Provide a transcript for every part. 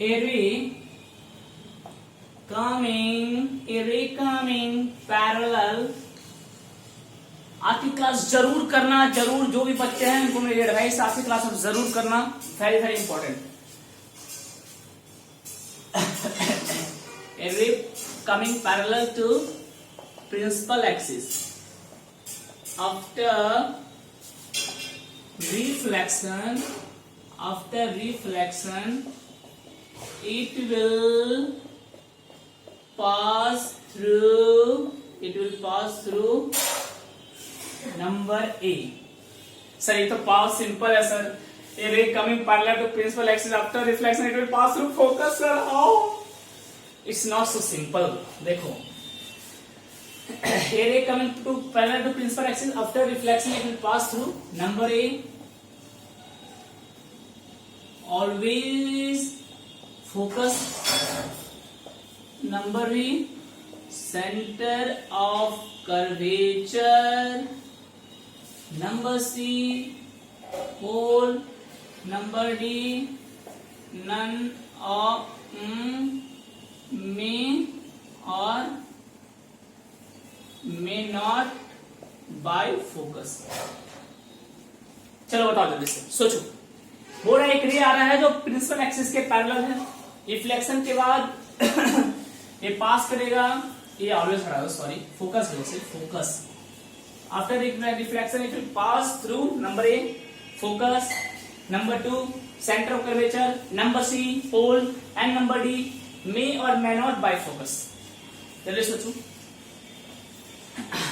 a ray coming parallel। आज की class जरूर करना, जरूर जो भी बच्चे हैं उनको मेरी एडवाइस आज की क्लास में जरूर करना, very very important. A ray coming parallel to principal axis after reflection it will pass through number A। Sir ये तो पास सिंपल है sir. A ray coming parallel to principal axis after reflection it will pass through focus sir। how it's not so simple। देखो A ray coming to parallel to principal axis after reflection it will pass through number A। always focus number B center of curvature number C pole number D none of may or may not by focus। चलो बताओ जल्दी से, सोचो। हो रहा है एक रे आ रहा है जो प्रिंसिपल एक्सिस के पैरेलल है, रिफ्लेक्शन के बाद ये पास करेगा, ये ऑलवेज हटा दो, सॉरी फोकस है उसे, focus after reflection it will pass through number A focus, number 2 centre of curvature, number C pole and number D may और मे नॉट बाय फोकस। चलिए सोचो।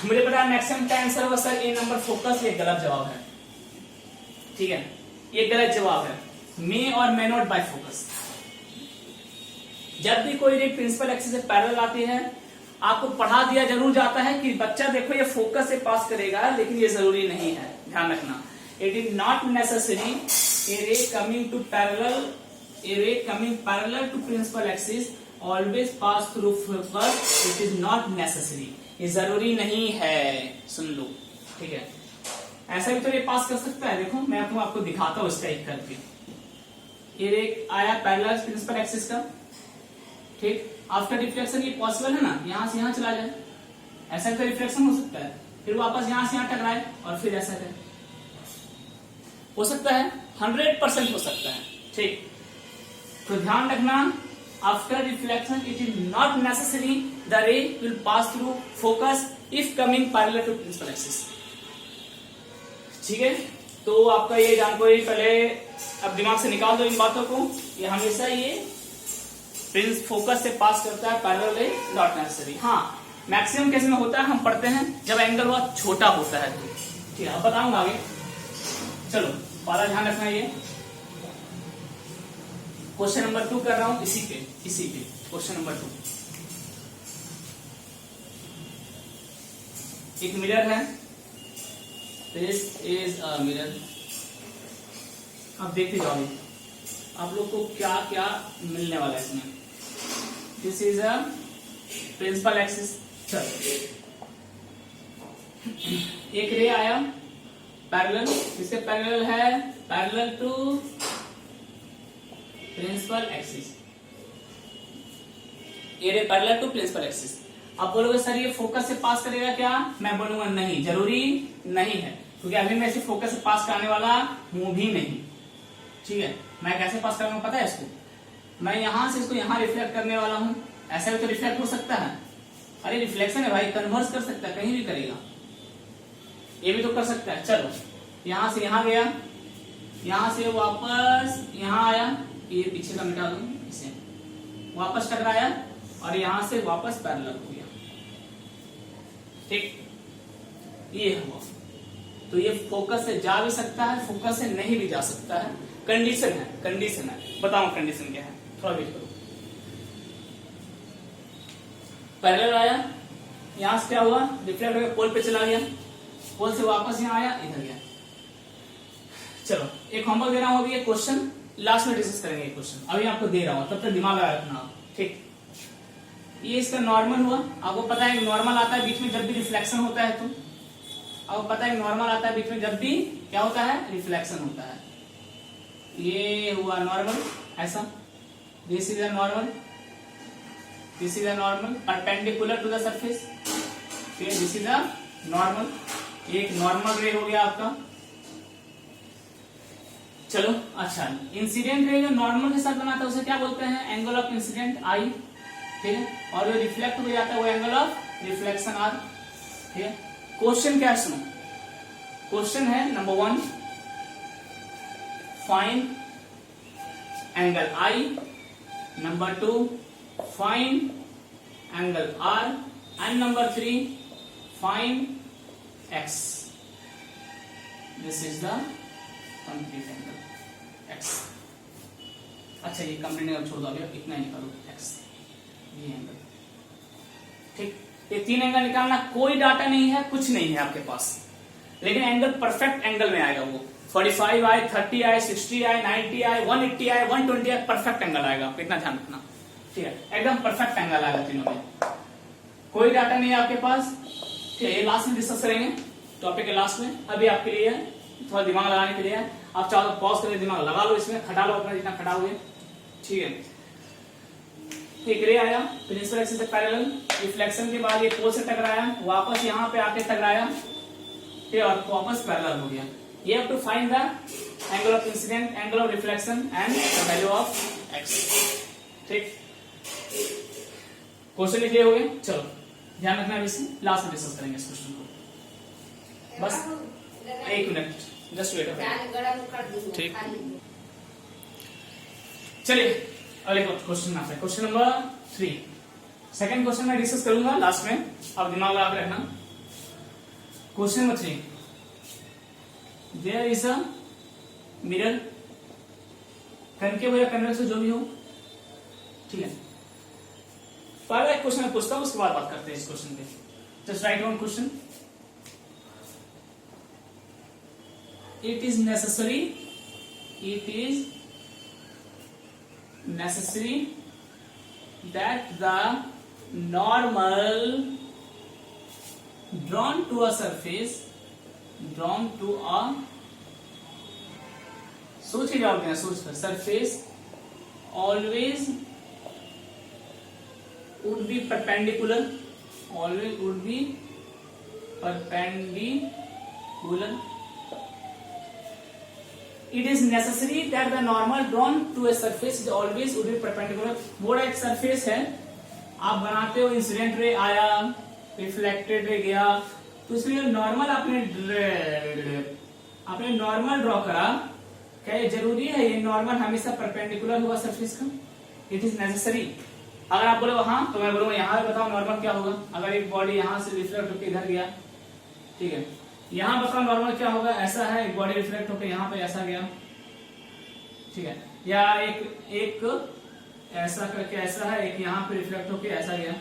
मुझे पता है मैक्सिमम टाइम आंसर होगा सर ए number focus, ये गलत जवाब है, ठीक है, ये गलत जवाब है। मे और मे नॉट बाय फोकस। जब भी कोई रे प्रिंसिपल एक्सिस से पैरेलल आती है आपको पढ़ा दिया जरूर जाता है कि बच्चा देखो ये फोकस से पास करेगा, लेकिन ये जरूरी नहीं है, ध्यान रखना। It is not necessary a ray coming parallel to principal axis always pass through focus. It is not necessary, ये जरूरी नहीं है, सुन लो, ठीक है। ऐसा भी तो ये पास कर सकता है, देखो मैं आपको दिखाता हूं इस टाइप करके। ये रे आया पैरेलल प्रिंसिपल एक्सिस का, ठीक, आफ्टर रिफ्लेक्शन ये पॉसिबल है ना, यहां से यहां चला जाए, ऐसा तो रिफ्लेक्शन हो सकता है, फिर वापस यहां से यहां टकराए और फिर ऐसा करे, हो सकता है, 100% हो सकता है, ठीक। तो ध्यान रखना, after reflection it is not necessary the ray will pass through focus if coming parallel to principal axis, ठीक है। तो आपका ये जानकारी पहले अब दिमाग से निकाल दो इन बातों को, ये हमेशा ये प्रिंस फोकस से पास करता है, पैरेलल है नॉट नेसेसरी। हाँ मैक्सिमम केस में होता है, हम पढ़ते हैं जब एंगल बहुत छोटा होता है, तो ठीक है, अब बताऊंगा आगे। चलो पहला ध्यान रखना, ये क्वेश्चन नंबर 2 कर रहा हूं, इसी पे क्वेश्चन नंबर 2। एक मिरर है, दिस इज अ मिरर। अब देखते जाओ आप लोग को क्या क्या मिलने वाला है इसमें। This is a principal axis. चलो एक रे आया पैरेलल, इसके पैरेलल है, पैरेलल टू प्रिंसिपल एक्सिस, ये ray parallel to principal axis. आप बोलोगे सर ये फोकस से पास करेगा क्या, मैं बोलूंगा नहीं, जरूरी नहीं है, क्योंकि अभी मैं इसे फोकस से पास कराने वाला हूं भी नहीं, ठीक है। मैं कैसे पास करूंगा पता है इसको, मैं यहां से इसको यहां रिफ्लेक्ट करने वाला हूं, ऐसा भी तो रिफ्लेक्ट हो सकता है, अरे रिफ्लेक्शन है भाई, कन्वर्स कर सकता है, कहीं भी करेगा, ये भी तो कर सकता है। चलो यहां से यहां गया, यहां से वापस यहां आया, ये पीछे का मिटा दूं, इसे वापस टकराया और यहां से वापस पैरेलल हो गया, ठीक, ये हुआ। तो ये फोकस से जा भी सकता है, फोकस से नहीं भी जा सकता है, कंडीशन है। बताओ कंडीशन क्या है, थोड़ा वेट करो। पैरेलल आया, यहां से क्या हुआ, रिफ्लेक्ट होकर पोल पे चला गया, पोल से वापस यहां आया, इधर गया। चलो एक होमवर्क दे रहा हूं, अभी ये क्वेश्चन लास्ट में डिस्कस करेंगे, क्वेश्चन अभी आपको दे रहा हूं, तब तक दिमाग लगा रखना, ठीक। ये इसका नॉर्मल हुआ, आपको पता है नॉर्मल आता है बीच में जब भी रिफ्लेक्शन होता है, तो आपको पता है नॉर्मल आता है बीच में जब भी क्या होता है, रिफ्लेक्शन होता है। ये हुआ नॉर्मल, ऐसा this is a normal, this is a normal perpendicular to the surface. ठीक है, दिस इज अ नॉर्मल, एक नॉर्मल रे हो गया आपका। चलो अच्छा, इंसिडेंट रे जो नॉर्मल के साथ बनाता है उसे क्या बोलते हैं? Angle of incident I. ठीक है, और जो रिफ्लेक्ट हो जाता है वो एंगल ऑफ रिफ्लेक्शन आर। ठीक है, क्वेश्चन क्या है सुनो, क्वेश्चन है number 1, find angle I, number 2 find angle R, and number 3 find X. This is the complete angle X. अच्छा, ये कंप्लीट एंगल छोड़ दो, अभी इतना ही निकालो एक्स, ये एंगल। ठीक, ये 3 एंगल निकालना, कोई डाटा नहीं है, कुछ नहीं है आपके पास, लेकिन एंगल परफेक्ट एंगल में आएगा वो। 45 आए, 30 आए, 60 आए, 90 आए, 180 आए, 120 आए, परफेक्ट एंगल आएगा, इतना ध्यान रखना। ठीक है, एकदम परफेक्ट एंगल आएगा तीनों में, कोई डाटा नहीं है आपके पास। ठीक है, ये लास्ट में डिस्कस करेंगे टॉपिक के लास्ट में। अभी आपके लिए थोड़ा दिमाग लगाने के लिए, आप चाहो तो पॉज करके दिमाग लगा लो, इसमें खटा लो अपना जितना खटा हुए। ठीक है, एक रे आया प्रिंसिपल एक्सिस से पैरेलल, रिफ्लेक्शन के बाद ये पोल से टकराया, वापस यहाँ पे आके टकराया, ठीक, और वापस पैरेलल हो गया। ये have to find the angle of incident, angle of reflection and the value of X. ठीक, क्वेश्चन क्लियर हो गए? चलो ध्यान रखना, अभी से लास्ट में डिस्कस करेंगे इस क्वेश्चन को। बस 1 मिनट, जस्ट वेट। ठीक, चलिए अगले क्वेश्चन आता है, क्वेश्चन नंबर 3। सेकंड क्वेश्चन मैं डिस्कस करूंगा लास्ट में, अब दिमाग लगा के रखना। Question number 3, there is a mirror, concave हो या कन्वेक्स जो भी हो। ठीक है, पहला एक क्वेश्चन मैं पूछता हूं, उसके बाद बात करते हैं इस क्वेश्चन पे। Just write down question. It is necessary, it is necessary that the normal drawn to a surface, drawn to a, सोच के जवाब देना, सोच कर, surface always would be perpendicular, always would be perpendicular. It is necessary that the normal drawn to a surface is always would be perpendicular. वो एक surface है, आप बनाते हो, इंसिडेंट रे आया, रिफ्लेक्टेड रे गया, तो इसमें नॉर्मल आपने नॉर्मल ड्रॉ करा, क्या ये जरूरी है ये नॉर्मल हमेशा परपेंडिकुलर होगा सरफेस का? It is necessary. अगर आप बोले हाँ, तो मैं बोलूंगा यहाँ बताओ नॉर्मल क्या होगा। अगर एक बॉडी यहाँ से रिफ्लेक्ट होकर इधर गया, ठीक है, यहां बताओ नॉर्मल क्या होगा, ऐसा है, एक बॉडी रिफ्लेक्ट होकर यहाँ पे ऐसा गया, ठीक है, या एक ऐसा करके ऐसा है, एक यहाँ पे रिफ्लेक्ट होकर ऐसा गया।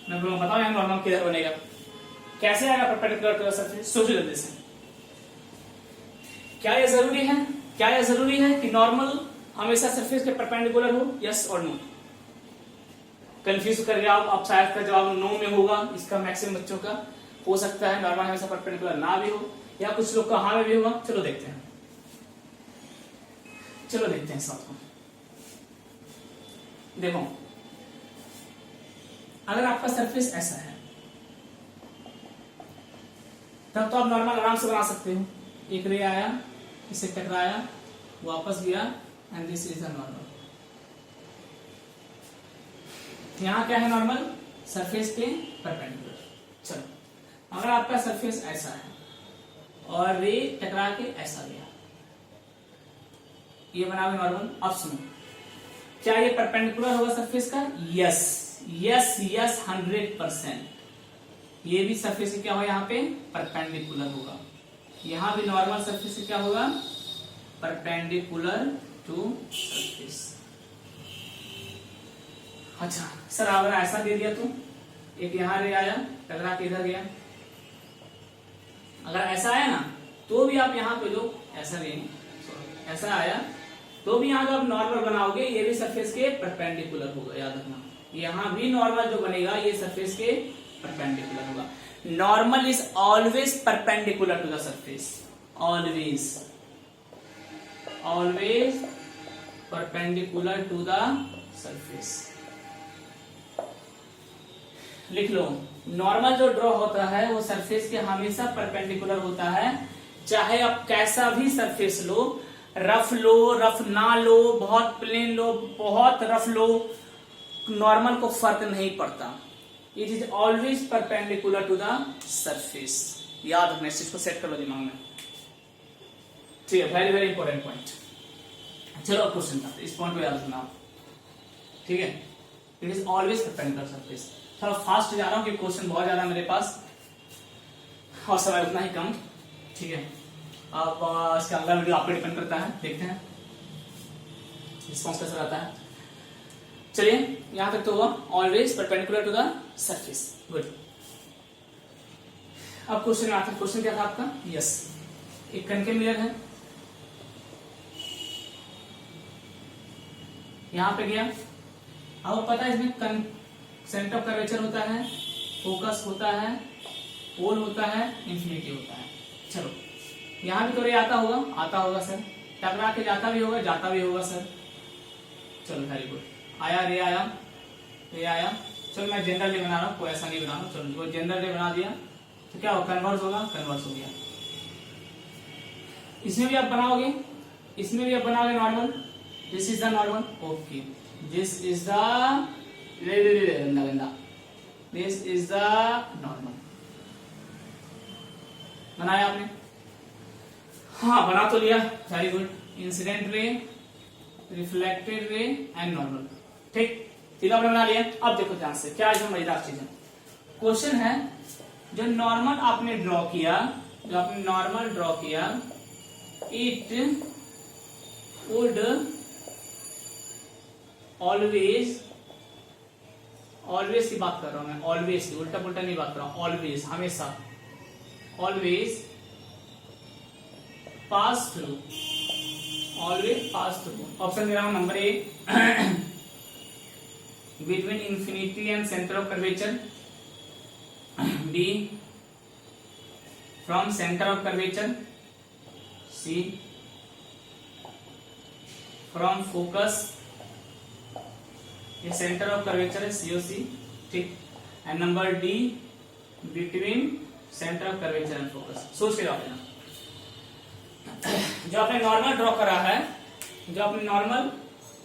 मैं बोलूंगा बताओ यहाँ नॉर्मल किधर बनेगा, कैसे आएगा परपेंडिकुलर टू द सरफेस? सोचो जल्दी से। क्या ये जरूरी है, क्या ये जरूरी है कि नॉर्मल हमेशा सरफेस के परपेंडिकुलर हो? यस और नो? कंफ्यूज कर गया आप शायद का जवाब नो में होगा, इसका मैक्सिमम बच्चों का हो सकता है नॉर्मल हमेशा परपेंडिकुलर ना भी हो, या कुछ लोग का हाँ में भी होगा। चलो देखते हैं, चलो देखते हैं साथ में। देखो, अगर आपका सरफेस ऐसा है तब तो आप नॉर्मल आराम से बना सकते हो। एक रे आया, इसे टकराया, वापस गया, and this is a normal. यहां क्या है नॉर्मल? सरफेस के परपेंडिकुलर। चलो, अगर आपका सरफेस ऐसा है और रे टकरा के ऐसा गया, ये बना हुआ नॉर्मल। अब सुनो, क्या ये परपेंडिकुलर होगा सरफेस का? Yes yes yes, 100%। ये भी सरफेस से क्या होगा, यहाँ पे परपेंडिकुलर होगा। यहां भी नॉर्मल सरफेस से क्या होगा, परपेंडिकुलर टू सरफेस। अच्छा सर, अगर ऐसा दे दिया तो एक यहां रे आया, टकरा के इधर गया, अगर ऐसा आया ना तो भी आप यहाँ पे जो ऐसा लेंगे, ऐसा आया तो भी यहाँ जो आप नॉर्मल बनाओगे ये भी सरफेस के परपेंडिकुलर होगा। याद रखना, यहाँ भी नॉर्मल जो बनेगा ये सरफेस के परपेंडिकुलर होगा। Normal is always perpendicular to the surface, always always perpendicular to the surface. लिख लो, नॉर्मल जो ड्रॉ होता है वो सरफेस के हमेशा परपेंडिकुलर होता है, चाहे आप कैसा भी सरफेस लो, रफ लो, रफ ना लो, बहुत प्लेन लो, बहुत रफ लो, नॉर्मल को फर्क नहीं पड़ता। It is always perpendicular to the surface. याद रखना, इस चीज को सेट कर लो दिमाग में, ठीक है। Very very important point. चलो क्वेश्चन करते हैं, इस पॉइंट को याद रखना आप, ठीक है। It is always perpendicular surface. थोड़ा फास्ट जा रहा हूं कि क्वेश्चन बहुत ज्यादा मेरे पास और समय उतना ही कम, ठीक है। आप इसका अगला वीडियो आप पे डिपेंड करता है, देखते हैं रिस्पॉन्स कैसा रहता है। चलिए यहां तक तो हुआ, always perpendicular to the surface, good. अब क्वेश्चन में आता है, क्वेश्चन क्या था आपका? यस, एक कनकेव मिरर है, यहां पे गया। अब पता है इसमें सेंटर ऑफ कर्वेचर होता है, फोकस होता है, पोल होता है, इंफिनिटी होता है। चलो यहां भी तो रे आता होगा सर, टकरा के जाता भी होगा सर। चलो वेरी गुड, आया रे आया। चलो मैं जनरल रे बना रहा हूं, कोई ऐसा नहीं बना रहा हूं। चलो वो जनरल रे बना दिया तो क्या होगा? कन्वर्स हो गया। इसमें भी आप बनाओगे, normal. This is the normal, okay. This is the this is the normal. बनाया आपने? हाँ बना तो लिया, very good. Incident ray, reflected ray and normal, ठीक, तीनों आपने बना लिया। अब देखो ध्यान से, क्या इसमें मजेदार चीज है। क्वेश्चन है, जो नॉर्मल आपने ड्रॉ किया, इट वुड ऑलवेज की बात कर रहा हूं मैं, ऑलवेज, उल्टा पुल्टा नहीं बात कर रहा हूं, ऑलवेज, हमेशा, ऑलवेज पास थ्रू, ऑप्शन दे रहा हूं number A, between infinity and centre of curvature, B from centre of curvature, C from focus, ये सेंटर ऑफ कर्वेचर है, सीओसी, ठीक। And number D, between centre of curvature and focus. सोच के आपने जो आपने नॉर्मल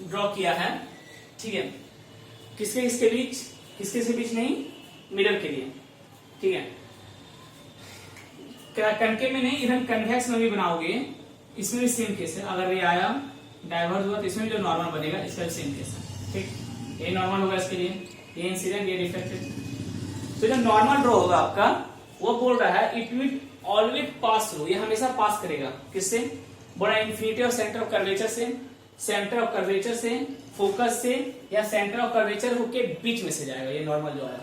ड्रॉ किया है, ठीक है, किसके बीच नहीं, मिरर के लिए, ठीक है। कनकेव में नहीं, इधर कन्वेक्स में भी बनाओगे, इसमें भी सेम केस है। अगर ये आया डाइवर्ज हुआ तो इसमें भी जो नॉर्मल बनेगा इसका भी सेम केस है, ठीक। ये नॉर्मल होगा इसके लिए, ये इंसिडेंट, ये रिफ्लेक्टेड। तो जो नॉर्मल ड्रॉ होगा आपका, वो बोल रहा है it will always pass through, ये हमेशा पास करेगा किससे? बोला इंफिनिटी और सेंटर ऑफ कर्वेचर से, फोकस से, या सेंटर ऑफ कर्वेचर के बीच में से जाएगा, ये नॉर्मल जो आया।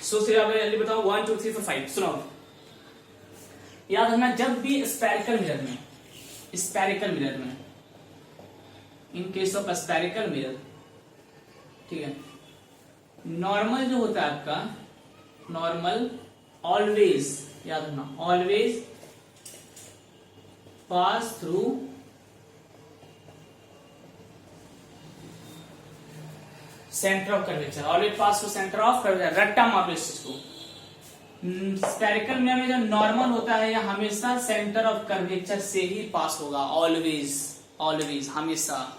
सो फिर जल्दी बताओ, 1 2 3 4 5 सुनो। याद रखना, जब भी स्फेरिकल मिरर में, इन केस ऑफ स्फेरिकल मिरर, ठीक है, नॉर्मल जो होता है आपका, नॉर्मल ऑलवेज, याद रखना, always pass through centre of curvature, always pass through centre of curvature. रट्टा मार लो इस चीज को। स्फेरिकल मिरर में जो नॉर्मल होता है, यह हमेशा सेंटर ऑफ कर्वेचर से ही पास होगा, ऑलवेज, हमेशा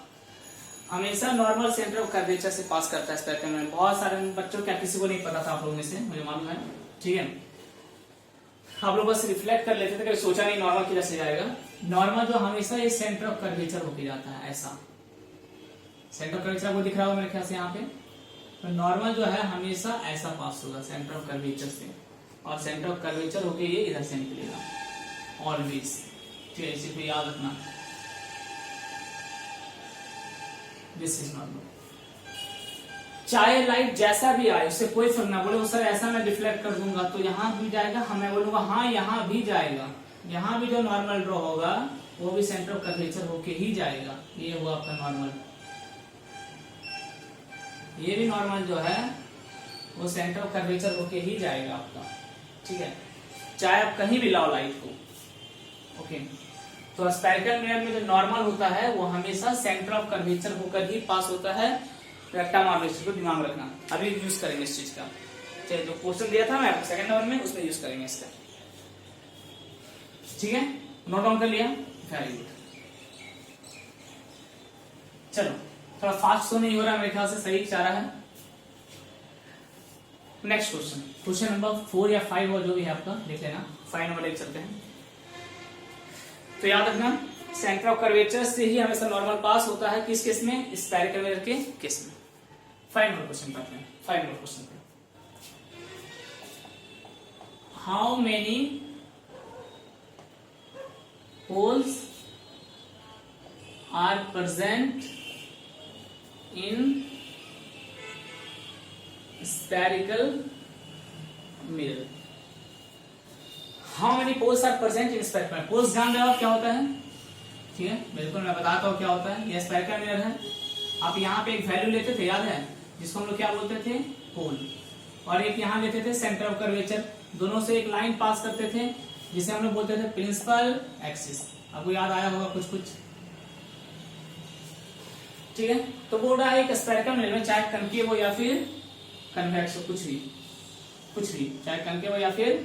नॉर्मल सेंटर ऑफ कर्वेचर से पास करता है स्फेरिकल मिरर। बहुत सारे बच्चों, क्या किसी को नहीं पता था आप लोगों में से, मुझे मालूम है, ठीक है। आप लोग बस रिफ्लेक्ट कर लेते थे, कभी सोचा नहीं नॉर्मल किधर से जाएगा। नॉर्मल जो हमेशा ये सेंटर ऑफ कर्वेचर होके जाता है, ऐसा सेंटर ऑफ कर्वेचर आपको दिख रहा होगा मेरे ख्याल से यहाँ पे। तो नॉर्मल जो है हमेशा ऐसा पास होगा सेंटर ऑफ कर्वेचर से, और सेंटर ऑफ कर्वेचर होके ये इधर से निकलेगा, ऑलवेज, ठीक है। इसी को याद रखना, दिस इज नॉर्मल। चाहे लाइट जैसा भी आए, उससे कोई फर्क ना, बोले सर ऐसा मैं डिफ्लेक्ट कर दूंगा तो यहाँ भी जाएगा, मैं बोलूंगा हाँ यहाँ भी जाएगा, यहाँ भी जो नॉर्मल ड्रॉ होगा वो भी सेंटर ऑफ कर्वेचर होके ही जाएगा। ये हुआ आपका नॉर्मल, ये भी नॉर्मल जो है वो सेंटर ऑफ कर्वेचर होके ही जाएगा आपका, ठीक है। चाहे आप कहीं भी लाओ लाइट को, ओके। तो स्फेरिकल मिरर में जो नॉर्मल होता है वो हमेशा सेंटर ऑफ कर्वेचर होकर ही पास होता है। रेक्टम ऑफ वेस्ट को दिमाग रखना, अभी यूज करेंगे इस चीज का। चलिए जो क्वेश्चन दिया था मैं आपको सेकंड नंबर में, उसमें यूज करेंगे इसका। ठीक है, नोट डाउन कर लिया, वेरी गुड। चलो थोड़ा फास्ट तो नहीं हो रहा मेरे ख्याल से, सही जा रहा है। नेक्स्ट क्वेश्चन, क्वेश्चन नंबर 4 या 5 और जो भी है आपका देख लेना। 5 नंबर लेके चलते हैं। तो याद रखना सेंटर ऑफ कर्वेचर से ही हमेशा नॉर्मल पास होता है, किस केस में? स्फेरिकल मिरर के केस में। 5 नंबर क्वेश्चन पढ़ते हैं। 5 नंबर क्वेश्चन पे how many poles are present in spherical mirror? How many poles are present in spherical mirror? poles जान रहे हो आप क्या होता है? ठीक है, बिल्कुल मैं बताता हूँ क्या होता है। यह स्फेरिकल मिरर है। आप यहाँ पे एक वैल्यू लेते थे, याद है, जिसको हम लोग क्या बोलते थे? पोल। और एक यहाँ लेते थे सेंटर ऑफ कर्वेचर, दोनों से एक लाइन पास करते थे जिसे हम लोग बोलते थे प्रिंसिपल एक्सिस। आपको याद आया होगा कुछ कुछ। ठीक है, तो बोल रहा है एक स्फेरिकल मिरर में चाहे कनकेव हो या फिर कन्वेक्स हो, कुछ भी चाहे कनकेव हो या फिर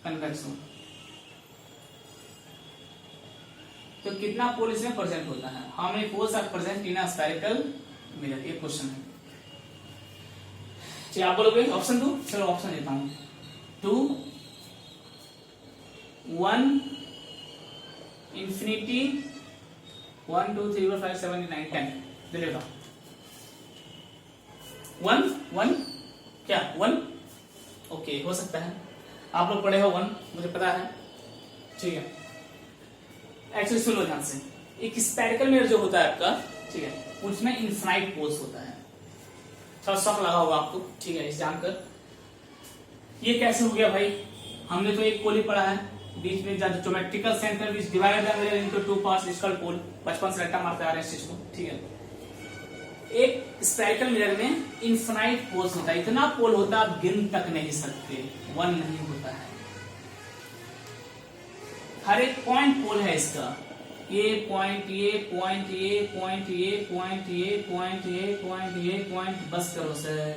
कन्वेक्स हो, तो कितना पोल इसमें प्रेजेंट होता है? How many poles are present in a spherical mirror, ये क्वेश्चन है। चलिए आप बोलोगे ऑप्शन 2, चलो ऑप्शन देता हूं। 2, 1, इंफिनिटी, 1, 2, 3, 4, 5, 7, 8, 9, 10। जल्दी बताओ। 1 क्या 1? ओके, हो सकता है आप लोग पढ़े हो 1, मुझे पता है। ठीक है, एक्चुअली सुनो ध्यान से। एक स्फेरिकल मिरर जो होता है आपका, ठीक है, उसमें इनफाइनाइट पोल्स होता है। थोड़ा शॉक लगा होगा आपको, ठीक है, इस जानकर। ये कैसे हो गया भाई? हमने तो एक पोल ही पढ़ा है, बीच में geometrical centre which divide the mirror into 2 parts is called pole. बचपन से रट्टा मारते आ रहे हैं इस चीज को। ठीक है, एक स्फेरिकल मिरर में इनफाइनाइट पोल्स होता है, इतना पोल होता है आप गिन तक नहीं सकते, 1 नहीं होता है। हर एक पॉइंट पोल है इसका, ये पॉइंट, ये पॉइंट, ये पॉइंट, ये पॉइंट, ये पॉइंट, ये पॉइंट, ये पॉइंट। बस करो सर,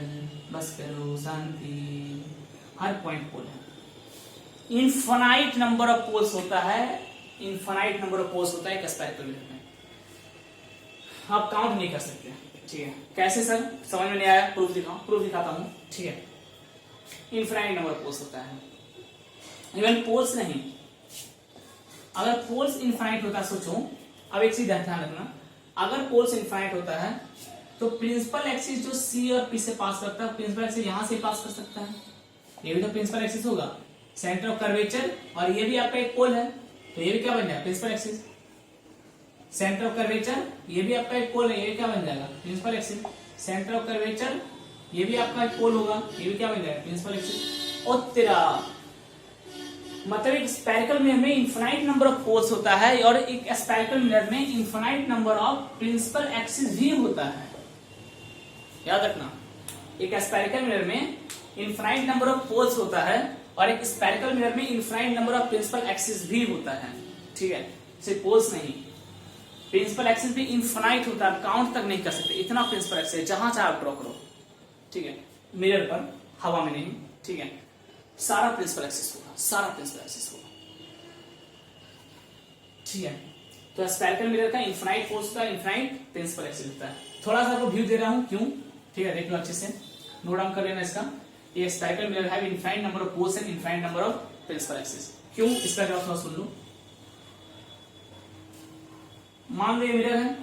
बस करो, शांति। हर पॉइंट पोल है। इनफाइनाइट नंबर ऑफ पोल्स होता है, इनफाइनाइट नंबर ऑफ पोल्स होता है एक स्फेरिकल मिरर में, आप काउंट नहीं कर सकते। ठीक है, कैसे सर? समझ में नहीं आया? प्रूफ दिखाओ, प्रूफ दिखाता हूं। ठीक है, इनफाइनाइट नंबर ऑफ पोल्स होता है। इवन पोल्स नहीं, अगर पोल्स इनफाइनाइट होता है, सोचो अब एक चीज ध्यान रखना, अगर पोल्स इनफाइनाइट होता है तो प्रिंसिपल एक्सिस जो सी और पी से पास करता है, प्रिंसिपल एक्सिस यहां से पास कर सकता है, ये भी तो प्रिंसिपल एक्सिस होगा, सेंटर ऑफ कर्वेचर, और ये भी आपका एक पोल है, तो ये भी क्या बन जाएगा? Principal axis. Centre of curvature, ये भी आपका एक पोल है, ये क्या बन जाएगा? Principal axis. Centre of curvature, ये भी आपका एक पोल होगा, ये भी क्या बन जाएगा? Principal axis. और तेरा मतलब एक स्फेरिकल मिरर में इनफाइनाइट नंबर ऑफ पोल्स होता है, और एक स्फेरिकल मिरर में infinite number of principal axis भी होता है। याद रखना, एक स्फेरिकल मिरर में इनफाइनाइट नंबर ऑफ पोल्स होता है, और एक स्फेरिकल मिरर में infinite number of principal axis भी होता है। ठीक है, सिर्फ पोल्स नहीं, प्रिंसिपल एक्सिस भी इनफाइनाइट होता है, आप काउंट तक नहीं कर सकते, इतना प्रिंसिपल एक्सिस जहां चाहे आप ड्रॉ करो। ठीक है, मिरर पर, हवा में नहीं। ठीक है, सारा प्रिंसिपल एक्सिस होगा, सारा प्रिंसिपल एक्सिस होगा। ठीक है, तो स्फेरिकल मिरर का इनफाइनाइट फोर्स का इनफाइनाइट प्रिंसिपल एक्सिस होता है। थोड़ा सा आपको व्यू दे रहा हूं, क्यों? ठीक है, देख लो अच्छे से, नोट डाउन कर लेना इसका। ये spherical mirror have infinite number of poles and infinite number of principal axis. क्यों? इसका जवाब थोड़ा सुन लो। मान लो ये मिरर है,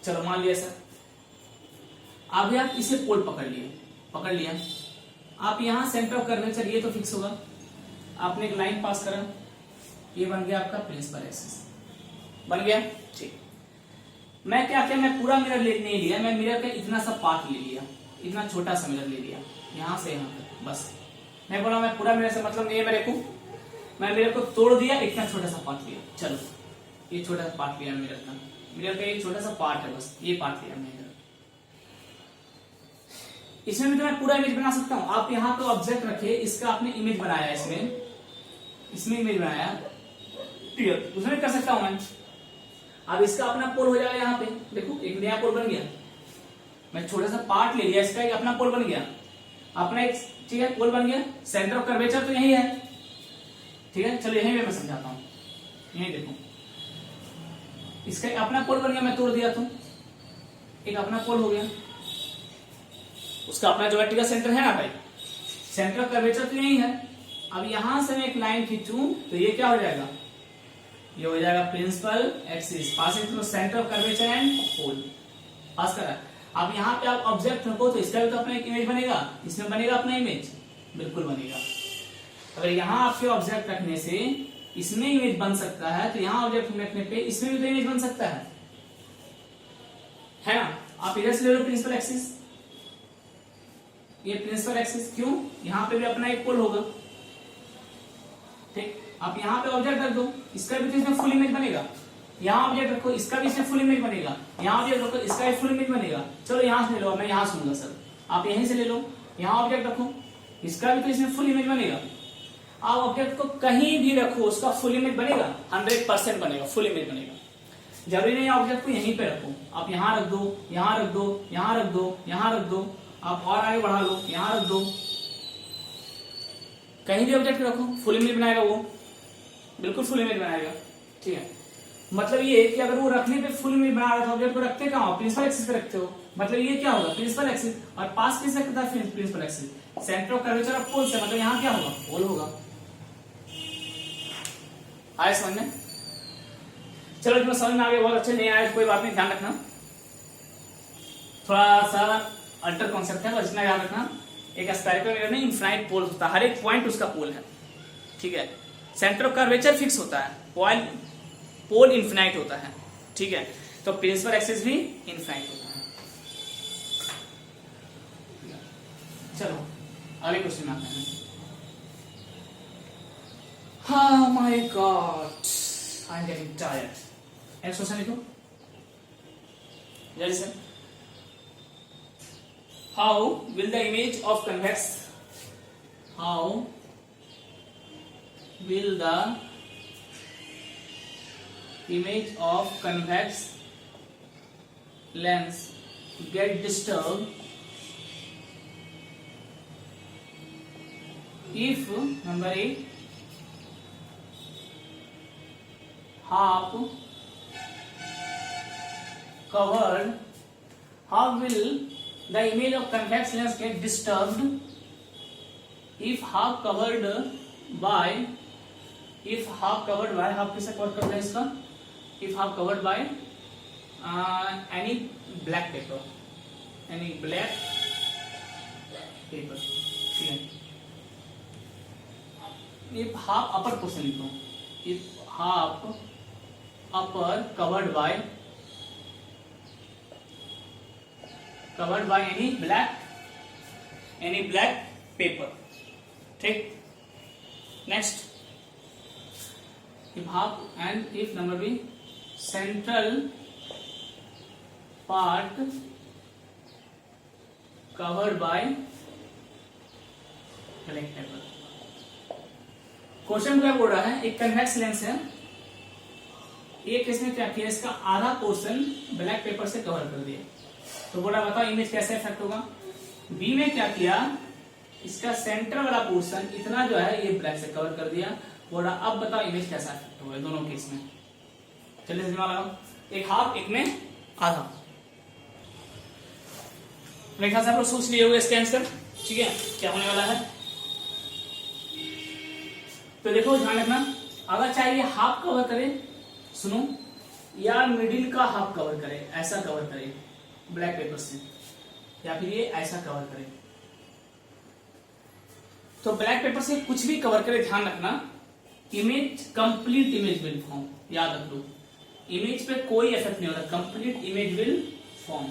चलो मान लिया सर, अभी आप इसे पोल पकड़ लिया, आप यहां सेंटर ऑफ कर्वेचर, ये तो फिक्स होगा, आपने एक लाइन पास करा, ये बन गया आपका प्रिंसिपल एक्सिस, बन गया। ठीक, मैं क्या किया, मैं पूरा मिरर नहीं लिया, मैं मिरर का इतना सा पार्ट ले लिया, इतना छोटा सा मिरर ले लिया, यहां से यहां तक, बस। मैं बोला मैं पूरा मिरर से मतलब नहीं है मेरे को, मैं मिरर को तोड़ दिया, इतना छोटा सा पार्ट लिया। चलो ये छोटा सा पार्ट लिया मिरर का एक छोटा सा पार्ट है, बस ये पार्ट लिया मिरर। इसमें भी तो मैं पूरा इमेज बना सकता हूं। आप यहाँ पे ऑब्जेक्ट रखे, इसका आपने इमेज बनाया, इसमें इमेज बनाया, ठीक है, उसमें कर सकता हूं मैं। अब इसका अपना पोल हो जाएगा यहाँ पे, देखो एक नया पोल बन गया। मैं छोटा सा पार्ट ले लिया इसका, एक अपना पोल बन गया, अपना एक ठीक है पोल बन गया। सेंटर ऑफ कर्वेचर तो यही है, ठीक है। चलो यही मैं समझाता हूँ, यही देखो इसका अपना पोल बन गया, मैं तोड़ दिया तो एक अपना पोल हो गया, उसका अपना ज्योमेट्री का सेंटर है ना भाई, सेंटर ऑफ कर्वेचर तो यही है। अब यहां से मैं एक लाइन खींचूं तो ये क्या हो जाएगा, ये हो जाएगा principal axis passing through centre of curvature and pole, pass करा। अब यहाँ पे आप ऑब्जेक्ट रखो तो इसका भी तो अपना एक इमेज बनेगा, इसमें बनेगा अपना इमेज, बिल्कुल बनेगा। अगर यहाँ आपके ऑब्जेक्ट रखने से इसमें इमेज बन सकता है, तो यहाँ ऑब्जेक्ट रखने पे इसमें भी तो इमेज बन सकता है ना। आप इधर से ले लो प्रिंसिपल एक्सिस, ये प्रिंसिपल एक्सिस, क्यों, यहाँ पे भी अपना एक पोल होगा, ठीक। आप यहाँ पे ऑब्जेक्ट रख दो, इसका भी तो इसमें फुल इमेज बनेगा। यहाँ ऑब्जेक्ट रखो, इसका भी इसमें फुल इमेज बनेगा। यहाँ ऑब्जेक्ट रखो, इसका भी फुल इमेज बनेगा। चलो यहाँ से ले लो, मैं यहाँ सुनूंगा सर, आप यहीं से ले लो। यहाँ ऑब्जेक्ट रखो, इसका भी तो इसमें फुल इमेज बनेगा। आप ऑब्जेक्ट को कहीं भी रखो, उसका फुल इमेज बनेगा, 100% बनेगा, फुल इमेज बनेगा। जरूरी नहीं ऑब्जेक्ट को यहीं पे रखो, आप यहाँ रख दो, यहाँ रख दो, यहाँ रख दो, यहाँ रख दो, आप और आगे बढ़ा लो, यहाँ रख दो, कहीं भी ऑब्जेक्ट रखो फुल इमेज बनाएगा, वो बिल्कुल फुल इमेज बनाएगा, ठीक है। मतलब ये कि अगर वो रखने पे फुल इमेज बना रहा था, ऑब्जेक्ट को रखते कहाँ हो, प्रिंसिपल एक्सिस पे रखते हो, मतलब ये क्या होगा, प्रिंसिपल एक्सिस, और पास किससे करता है, principal axis, centre of curvature of pole से, मतलब यहाँ क्या होगा, पोल होगा। आए समझ में, चलो तुम्हें समझ में आ गया, बहुत अच्छे, नहीं आया कोई बात नहीं, ध्यान रखना, थोड़ा सा अल्टर कॉन्सेप्ट है, बस इतना याद रखना। एक स्फेरिकल मिरर में इनफाइनाइट पोल होता है, हर एक पॉइंट उसका पोल है, ठीक है। सेंटर ऑफ कर्वेचर फिक्स होता है, पोल इनफिनाइट होता है, ठीक है। तो प्रिंसिपल एक्सिस भी इनफिनाइट होता है। चलो अगले क्वेश्चन में आते हैं। हाँ my God, I am getting tired. Next question लिखो जल्दी से। How will the image of convex lens get disturbed if number 8 half covered? How will the image of convex lens get disturbed if half covered by half किसे cover कर रहे हैं इसका, if half covered by any black paper, ठीक है। if half upper portion लिखो, if half upper covered by any black paper, ठीक। Next, if half and if number B central part covered by black paper। Question क्या बोल रहा है, एक convex lens है, एक इसने क्या किया, इसका आधा पोर्शन ब्लैक पेपर से कवर कर दिया, तो बोला बताओ इमेज कैसे इफेक्ट होगा। बी में क्या किया, इसका सेंटर वाला पोर्शन इतना जो है ये ब्लैक से कवर कर दिया, बोला अब बताओ इमेज कैसा इफेक्ट होगा दोनों केस में। चलिए दिमाग लगाओ, एक हाफ एक में आधा। मेरे ख्याल से आप लोग सोच लिए होंगे इसके आंसर, ठीक है, क्या होने वाला है। तो देखो ध्यान रखना, अगर चाहिए हाफ कवर करे, सुनो, या मिडिल का हाफ कवर करे, ऐसा कवर करे ब्लैक पेपर से, या फिर ये ऐसा कवर करे, तो ब्लैक पेपर से कुछ भी कवर करे, ध्यान रखना image, complete image will form, याद रख लो, इमेज पे कोई इफेक्ट नहीं होता, कंप्लीट इमेज विल फॉर्म।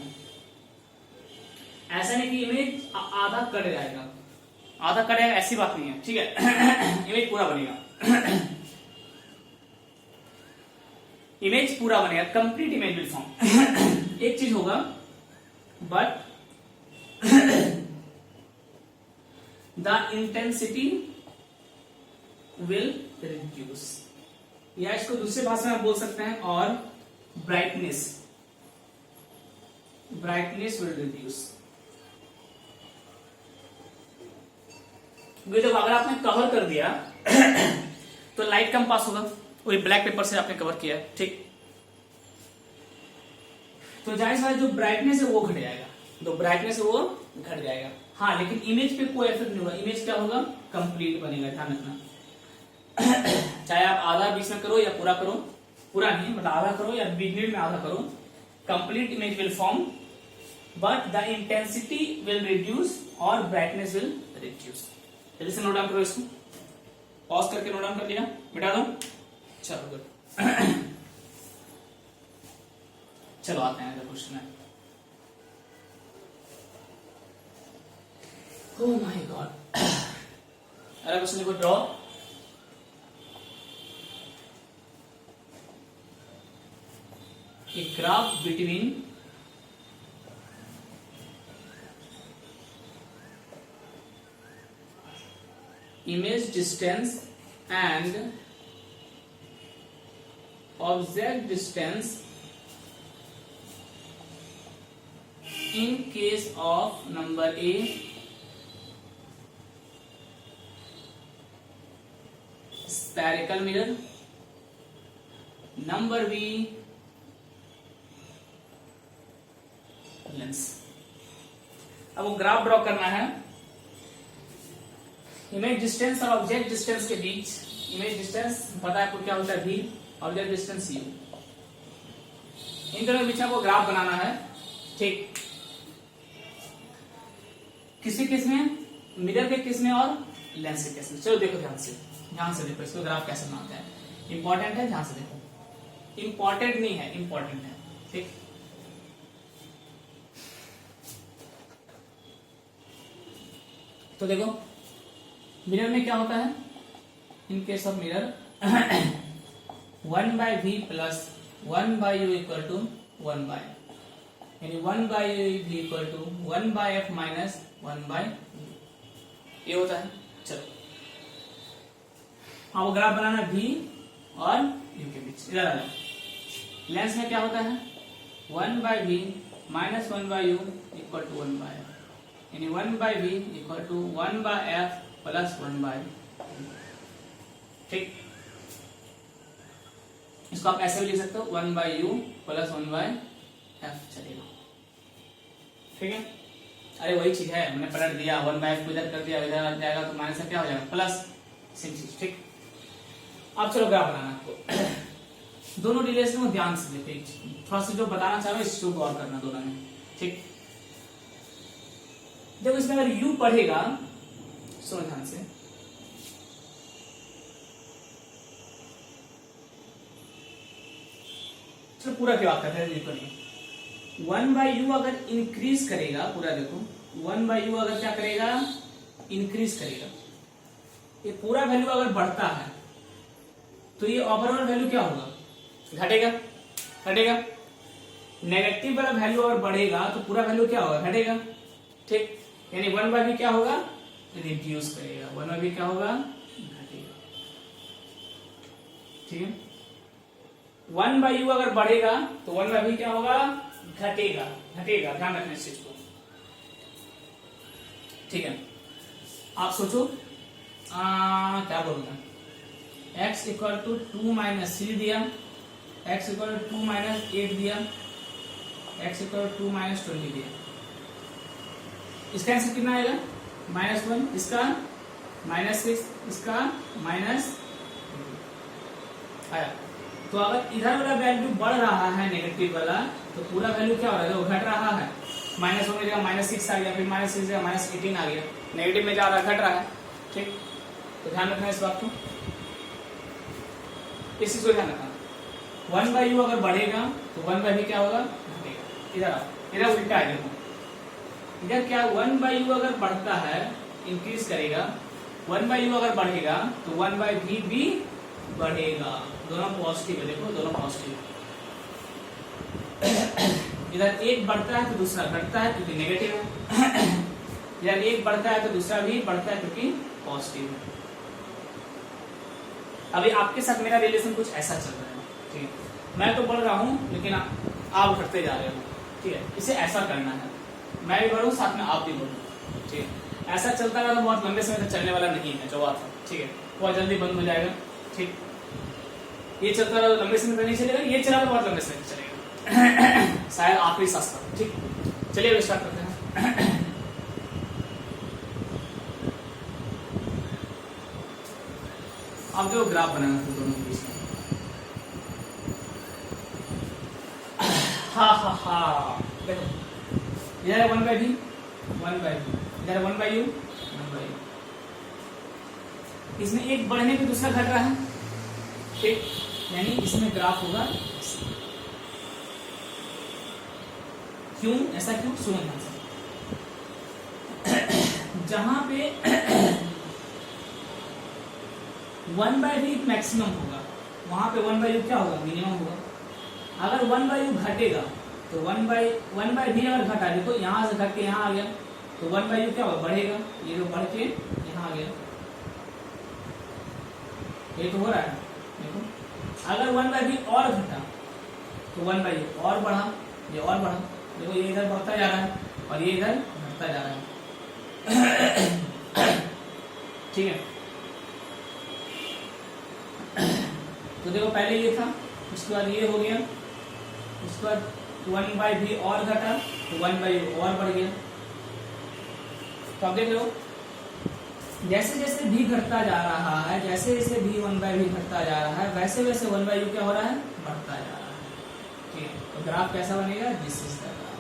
ऐसा नहीं कि इमेज आधा कट जाएगा, आधा कट जाएगा ऐसी बात नहीं है, ठीक है। इमेज पूरा बनेगा, इमेज पूरा बनेगा, कंप्लीट इमेज विल फॉर्म। एक चीज होगा, but the intensity will reduce, या इसको दूसरी भाषा में बोल सकते हैं, और ब्राइटनेस विल रिड्यूस। देखो अगर आपने कवर कर दिया तो लाइट कम पास होगा, वही ब्लैक पेपर से आपने कवर किया, ठीक। तो जाहिर सा जो ब्राइटनेस है वो घट जाएगा, जो ब्राइटनेस है वो घट जाएगा। हाँ, लेकिन इमेज पे कोई इफेक्ट नहीं होगा। इमेज क्या होगा, कंप्लीट बनेगा, ध्यान रखना। चाहे आप आधा बीच में करो या पूरा करो, पूरा नहीं मतलब आधा करो या बिगनिंग में आधा करो, complete image will form but the intensity will reduce और ब्राइटनेस विल रिड्यूस। जल्दी से नोट डाउन करो इसको, पॉज करके नोट डाउन कर लिया, मिटा दो। चलो गुड। चलो आते हैं अगले क्वेश्चन में। Oh my God. अगला क्वेश्चन देखो, draw a graph between image distance and object distance in case of number A spherical mirror, number B lens. अब वो ग्राफ ड्रॉ करना है इमेज डिस्टेंस और ऑब्जेक्ट डिस्टेंस के बीच। इमेज डिस्टेंस पता है आपको क्या होता है, v, ऑब्जेक्ट डिस्टेंस u। इन दोनों के बीच में आपको ग्राफ बनाना है, ठीक। किसी केस में, मिरर के केस में और लेंस के केस में। चलो देखो ध्यान से देखो इसको ग्राफ कैसे बनाते हैं। इंपॉर्टेंट है, ध्यान से देखो। इंपॉर्टेंट नहीं है, इंपॉर्टेंट है, ठीक। तो देखो मिरर में क्या होता है, in case of mirror 1/v plus 1/u equal to 1/, यानी 1/u equal to 1/f minus 1/u, ये होता है। चलो हाँ, वो ग्राफ बनाना है v और u के बीच। इधर आ जाओ। लेंस में क्या होता है, 1/v minus 1/u equal to 1/f, यानी 1/v equal to 1/f plus 1/u, ठीक। इसको आप ऐसे भी लिख सकते हो, 1/u प्लस 1/f चलेगा, ठीक है। अरे वही चीज है, मैंने पलट दिया, 1/f को इधर कर दिया, इधर आ जाएगा तो माइनस क्या हो जाएगा, प्लस, सेम चीज, ठीक। अब चलो ग्राफ बनाना आपको। दोनों रिलेशन को ध्यान से देखिए, थोड़ा सा जो बताना चाह रहा हूं इसको गौर करना दोनों में, ठीक। जब इसमें अगर u पढ़ेगा, सुनो ध्यान से, चलो पूरा क्या बात करते हैं। 1/u अगर इंक्रीज करेगा, पूरा देखो, 1/u अगर क्या करेगा, इंक्रीज करेगा, ये पूरा वैल्यू अगर बढ़ता है तो ये ओवरऑल वैल्यू क्या होगा, घटेगा, घटेगा। नेगेटिव वाला वैल्यू अगर बढ़ेगा तो पूरा वैल्यू क्या होगा, घटेगा, ठीक। यानी 1/v क्या होगा, रिड्यूस करेगा, 1/v क्या होगा, घटेगा, ठीक है। 1/u अगर बढ़ेगा तो 1/v क्या होगा, घटेगा, घटेगा, ध्यान रखना इस चीज को, ठीक है। आप सोचो क्या बोलूंगा, x इक्वल टू 2 माइनस 3 दिया, x इक्वल टू 2 माइनस 8 दिया, x इक्वल टू 2 माइनस 20 दिया। इसका आंसर कितना आएगा, -1, इसका -6, इसका माइनस आया। तो अगर इधर वाला वैल्यू बढ़ रहा है, नेगेटिव वाला, तो पूरा वैल्यू क्या हो रहा है, वो घट रहा है। -1 की जगह -6 आ गया, फिर -6 की जगह -18 आ गया, नेगेटिव में जा रहा है, घट रहा है, ठीक। तो ध्यान रखना इस बात को, इस चीज को ध्यान रखना। 1/u अगर बढ़ेगा तो 1/v क्या होगा, घटेगा। इधर उल्टा है, देखो इधर क्या, 1/u अगर बढ़ता है, इंक्रीज करेगा, 1/u अगर बढ़ेगा तो 1/v भी बढ़ेगा, दोनों पॉजिटिव है, देखो दोनों पॉजिटिव। इधर एक बढ़ता है तो दूसरा घटता है क्योंकि नेगेटिव है, इधर एक बढ़ता है तो दूसरा भी बढ़ता है क्योंकि पॉजिटिव है। अभी आपके साथ मेरा रिलेशन कुछ ऐसा चल रहा है, ठीक है। मैं तो बढ़ रहा हूँ लेकिन आप घटते जा रहे हो, ठीक है। इसे ऐसा करना है, मैं भी बढ़ूँ साथ में आप भी बढ़ो, ठीक है। ऐसा चलता रहा तो बहुत लंबे समय तक चलने वाला नहीं है जो बात है, ठीक है, बहुत जल्दी बंद हो जाएगा, ठीक। ये चलता रहा तो लंबे समय तक नहीं चलेगा, ये चला तो बहुत लंबे समय तक चलेगा। शायद आखिरी शास्त्र, ठीक। चलिए स्टार्ट करते हैं। अब जो ग्राफ बनाना था दोनों के बीच में, हा देखो, इधर है 1/v 1/v, इधर 1/u 1/u। इसमें एक बढ़ने पे दूसरा घट रहा है, ठीक, यानी इसमें ग्राफ होगा क्यों, ऐसा क्यों, सुनो ध्यान से। जहां पे 1/v मैक्सिमम होगा वहां पे 1/u क्या होगा, मिनिमम होगा। अगर 1/u घटेगा तो 1/v अगर घटा, देखो यहाँ से घट के यहाँ आ गया तो 1/u क्या होगा, बढ़ेगा, ये तो बढ़ के यहाँ आ गया, ये तो हो रहा है, देखो। अगर 1/v और घटा तो 1/u और बढ़ा, ये और बढ़ा, देखो ये इधर बढ़ता जा रहा है और ये इधर घटता जा रहा है, ठीक है। तो देखो पहले ये था, उसके बाद ये हो गया, उसके बाद 1/v और घटा तो 1/u और बढ़ गया। तो अब देख लो, जैसे जैसे v घटता जा रहा है, जैसे जैसे v 1/v घटता जा रहा है, वैसे वैसे 1/u क्या हो रहा है, बढ़ता जा रहा है, ठीक है। तो ग्राफ कैसा बनेगा, this is the graph,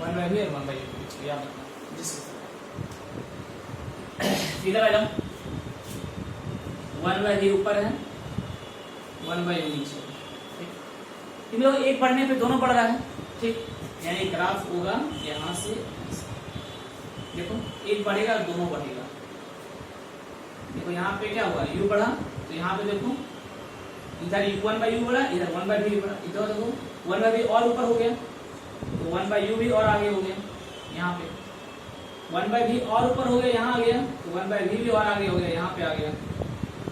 1/v और 1/u के बीच, याद रखना, दिस इज इधर आ जाओ, 1/v ऊपर है, 1/u नीचे, ठीक। इन लोग एक बढ़ने पे दोनों बढ़ रहा है, ठीक, यानी ग्राफ होगा यहाँ से, देखो एक बढ़ेगा दोनों बढ़ेगा, देखो यहाँ पे क्या हुआ, u बढ़ा तो यहाँ पे देखो इधर 1/u बढ़ा, इधर 1/v बढ़ा, इधर देखो 1/v और ऊपर हो गया तो 1/u भी और आगे हो गया, यहाँ पे 1/v और ऊपर हो गया, यहाँ आ गया तो 1/v भी और आगे हो गया, यहाँ पे आ गया,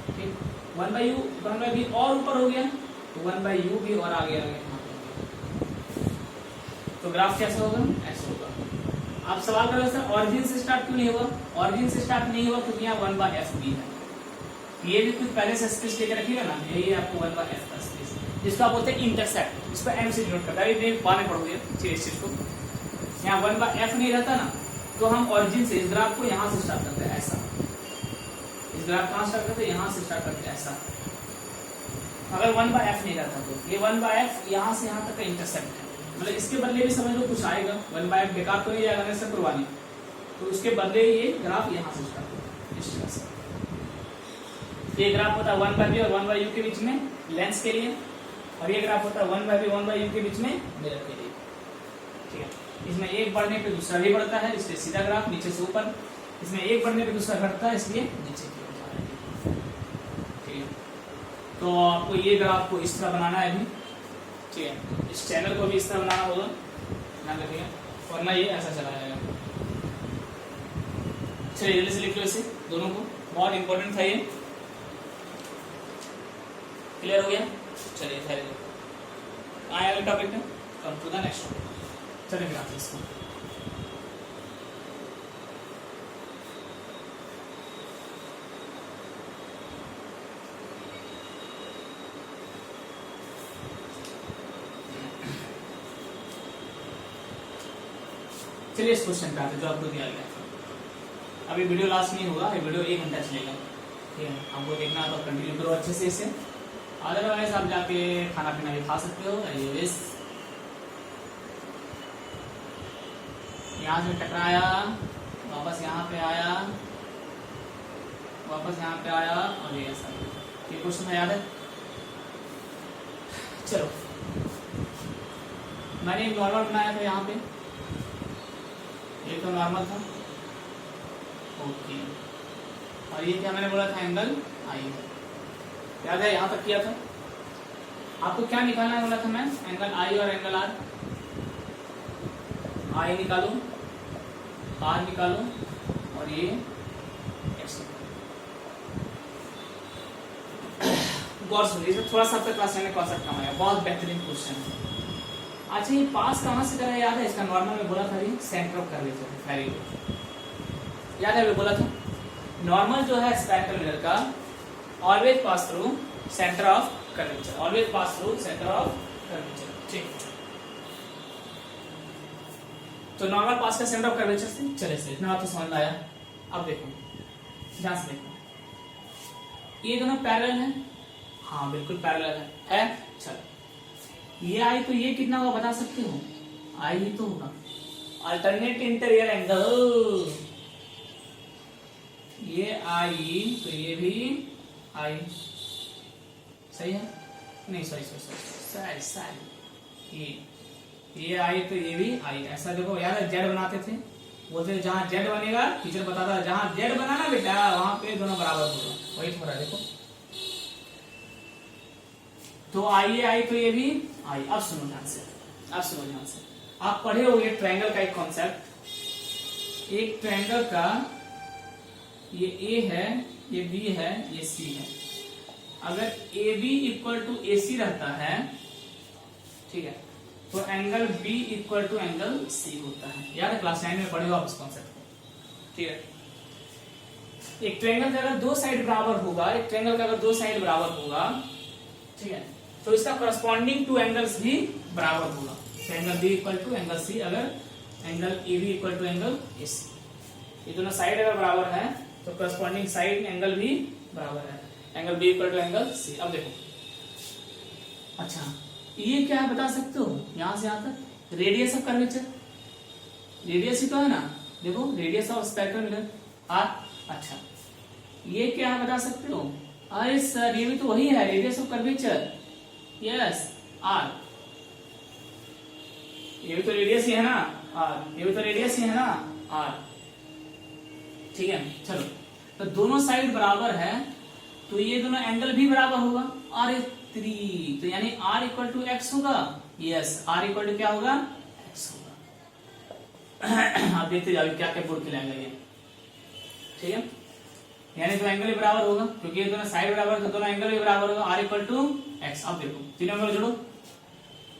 ठीक। 1/v और ऊपर हो गया तो 1/u भी और आगे आ गया, तो ग्राफ कैसा होगा, ऐसा होगा। आप सवाल कर रहे हो ऑरिजिन से स्टार्ट क्यों नहीं होगा, ऑरिजिन से स्टार्ट नहीं होगा क्योंकि यहाँ 1/f भी है, ये भी कुछ पहले से स्पेस लेकर रखिएगा ना, यही आपको 1/f का स्पेस, जिसको आप बोलते हैं इंटरसेप्ट, इसको m से डिनोट करता है, अभी बाद में पढ़ोगे इस चीज को। यहाँ 1/f नहीं रहता ना, तो हम ऑरिजिन से इस ग्राफ को यहाँ से स्टार्ट करते हैं, ऐसा, इस ग्राफ कहाँ स्टार्ट करते हैं, यहाँ से स्टार्ट करते हैं, ऐसा। अगर 1/f नहीं रहता तो ये 1/f यहाँ से यहाँ तक का इंटरसेप्ट है, मतलब इसके बदले भी समझ लो कुछ आएगा, 1/f बेकार तो नहीं जाएगा ना कुर्बानी, तो उसके बदले ये ग्राफ यहाँ से स्टार्ट होगा, इस तरह से। ये ग्राफ होता है 1/v और 1/u के बीच में लेंस के लिए, और ये ग्राफ होता है 1/v 1/u के बीच में मिरर के लिए, ठीक है। इसमें एक बढ़ने पे दूसरा भी बढ़ता है, इसलिए सीधा ग्राफ नीचे से ऊपर, इसमें एक बढ़ने पे दूसरा घटता है, इसलिए नीचे की ओर जा रहा है, ठीक है। तो आपको ये ग्राफ को इस तरह बनाना है अभी, ठीक है। इस चैनल को भी इस तरह बनाना होगा, ध्यान रखिएगा, वरना ये ऐसा चला जाएगा। चलिए जल्दी से लिख लो इसे दोनों को, बहुत इंपॉर्टेंट था ये, क्लियर हो गया। चलिए धैर्य आए अगले टॉपिक में, come to the next topic, चलिए फिर आते हैं इसको। चलिए इस क्वेश्चन पे आते हैं जो आपको दिया गया था। अभी वीडियो लास्ट नहीं होगा, ये वीडियो 1 घंटा चलेगा, ठीक है। आपको देखना तो कंटिन्यू करो अच्छे से इसे, अदरवाइज आप जाके खाना पीना भी खा सकते हो। एनीवेज यहाँ से टकराया, वापस यहाँ पे आया, वापस यहाँ पे आया, और ये ऐसा, ये क्वेश्चन याद है। चलो मैंने एक नॉर्मल बनाया था यहाँ पे, ये तो नॉर्मल था, ओके। और ये क्या मैंने बोला था, एंगल आई है, याद है, यहाँ तक किया था। आपको क्या निकालना बोला था मैं, एंगल आई और एंगल आर। आई निकालो, आर निकालो, और ये एक्स। और सुनिए, इसमें थोड़ा सा आपका क्लास में कॉन्सेप्ट कम आया, बहुत बेहतरीन क्वेश्चन है। अच्छा ये पास कहाँ से करा याद है? इसका नॉर्मल में बोला था ये सेंटर ऑफ कर्वेचर है। वेरी गुड, याद है मैं बोला था नॉर्मल जो है स्पेक्ट्रल मिरर का always pass through centre of curvature, always pass through centre of curvature. ठीक, तो नॉर्मल पास का सेंटर ऑफ कर्वेचर से चले से इतना तो समझ में आया। अब देखो ध्यान से देखो, ये दोनों पैरेलल है, हाँ बिल्कुल पैरेलल है। चलो ये आई तो ये कितना होगा बता सकते हो? आई ही तो होगा, अल्टरनेट इंटीरियर एंगल। ये आई तो ये भी आई, सही है? नहीं सॉरी सॉरी सॉरी, ये आई तो ये भी आई। ऐसा देखो यार जेड बनाते थे, बोलते जहां जेड बनेगा टीचर बताता जहां जेड बना ना बेटा वहां पे दोनों बराबर होगा, वही थोड़ा देखो। तो आई तो ये भी आई। अब सुनो ध्यान से, अब सुनो ध्यान से, आप पढ़े होंगे ट्रायंगल का एक कॉन्सेप्ट। एक ट्रायंगल का ये ए है, ये बी है, ये सी है। अगर A B equal to A C रहता है, ठीक है, तो angle B equal to angle C होता है। यार क्लास 9 में पढ़े हो आप इस कॉन्सेप्ट को, ठीक है। एक ट्रायंगल का अगर दो साइड बराबर होगा, एक ट्रायंगल का अगर दो साइड बराबर होगा, ठीक है, तो इसका करस्पॉन्डिंग टू एंगल्स भी बराबर होगा। तो angle B equal to angle C, अगर angle A B equal to angle A C, ये दोनों साइड अगर बराबर है तो करस्पॉन्डिंग साइड एंगल भी बराबर है, angle B equal to angle C. अब देखो, अच्छा ये क्या है बता सकते हो? यहां से यहां तक रेडियस ऑफ कर्वेचर, रेडियस ही तो है ना, देखो radius of spectral mirror R. अच्छा ये क्या है बता सकते हो? अरे सर ये भी तो वही है, radius of curvature, yes R. ये भी तो रेडियस ही है ना आर, ये भी तो रेडियस ही है ना आर, ठीक है। चलो तो दोनों साइड बराबर है तो ये दोनों एंगल भी बराबर होगा, आर 3, तो यानी r इक्वल टू एक्स होगा। यस r इक्वल टू क्या होगा? x होगा। आप देखते जाओ क्या क्या बोर्ड खिलाएंगे ये, ठीक है। यानी तो एंगल भी बराबर होगा क्योंकि ये दोनों साइड बराबर है तो दोनों एंगल भी बराबर होगा, r इक्वल टू एक्स। अब देखो तीनों एंगल जोड़ो,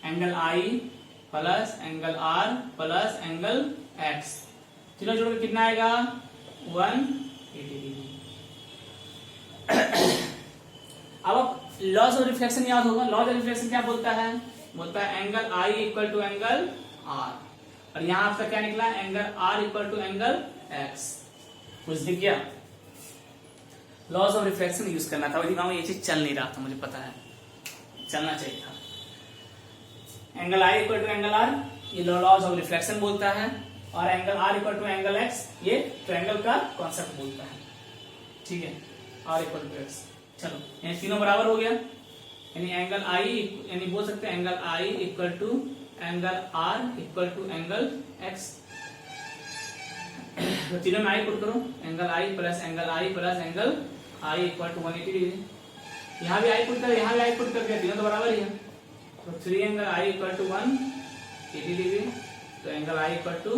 angle I plus angle R plus angle x, तीनों जोड़ के कितना आएगा? 180 डिग्री। अब लॉज ऑफ रिफ्लेक्शन याद होगा, लॉज ऑफ रिफ्लेक्शन क्या बोलता है? बोलता है angle I equal to angle R, और यहां आपका क्या निकला? Angle R equal to angle X। कुछ दिख गया? लॉज ऑफ रिफ्लेक्शन यूज करना था, वही ये चीज चल नहीं रहा था, मुझे पता है, चलना चाहिए था। Angle I equal to angle R ये लॉज ऑफ रिफ्लेक्शन बोलता है, और angle R equal to angle X ये ट्रायंगल का कॉन्सेप्ट बोलता है, ठीक है। R इक्वल टू X, चलो ये तीनों बराबर हो गया, यानी एंगल I यानी बोल सकते हैं angle I equal to angle R equal to angle X। तो तीनों में I पुट करो, angle I plus angle I plus angle I equal to 180 degree. यहाँ भी I पुट कर, यहाँ भी I पुट कर दिया, तीनों तो बराबर ही है। तो 3 angle I equal to 180 degree, तो angle I equal to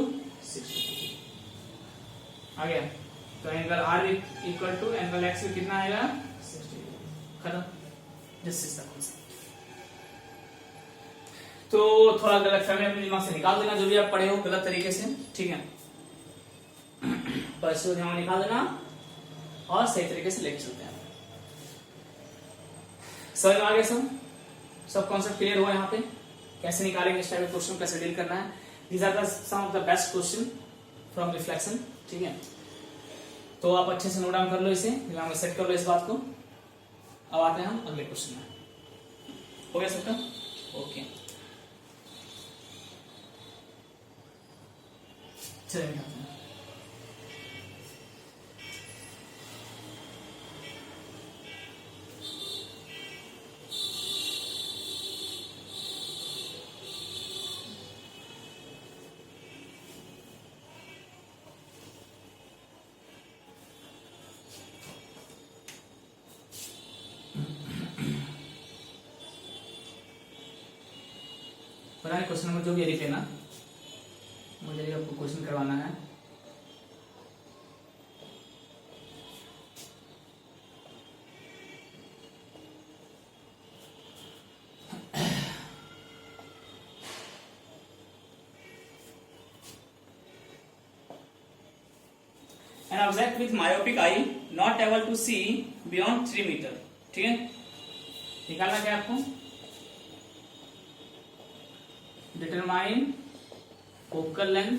60 degree आ गया। तो angle R equal to angle X कितना आएगा? 60 डिग्री। खत्म, दिस इज द कॉन्सेप्ट। तो थोड़ा गलत फहमी अपने दिमाग से निकाल देना, जो भी आप पढ़े हो गलत तरीके से, ठीक है, बस दिमाग निकाल देना और सही तरीके से लेके चलते हैं। समझ में आ गया? सब कॉन्सेप्ट क्लियर हुआ? यहाँ पे कैसे निकालेंगे इस टाइप के क्वेश्चन, कैसे डील करना है। These are the sum of the best question from reflection, ठीक है। तो आप अच्छे से नोट डाउन कर लो इसे, दिमाग में सेट कर लो इस बात को। अब आते हैं हम अगले क्वेश्चन में। हो गया सबका? ओके, चलिए बनाए क्वेश्चन नंबर जो भी लिख लेना, मुझे आपको क्वेश्चन करवाना है। An object with myopic eye not able to see beyond 3 metre. ठीक है, निकालना क्या आपको, determine focal length,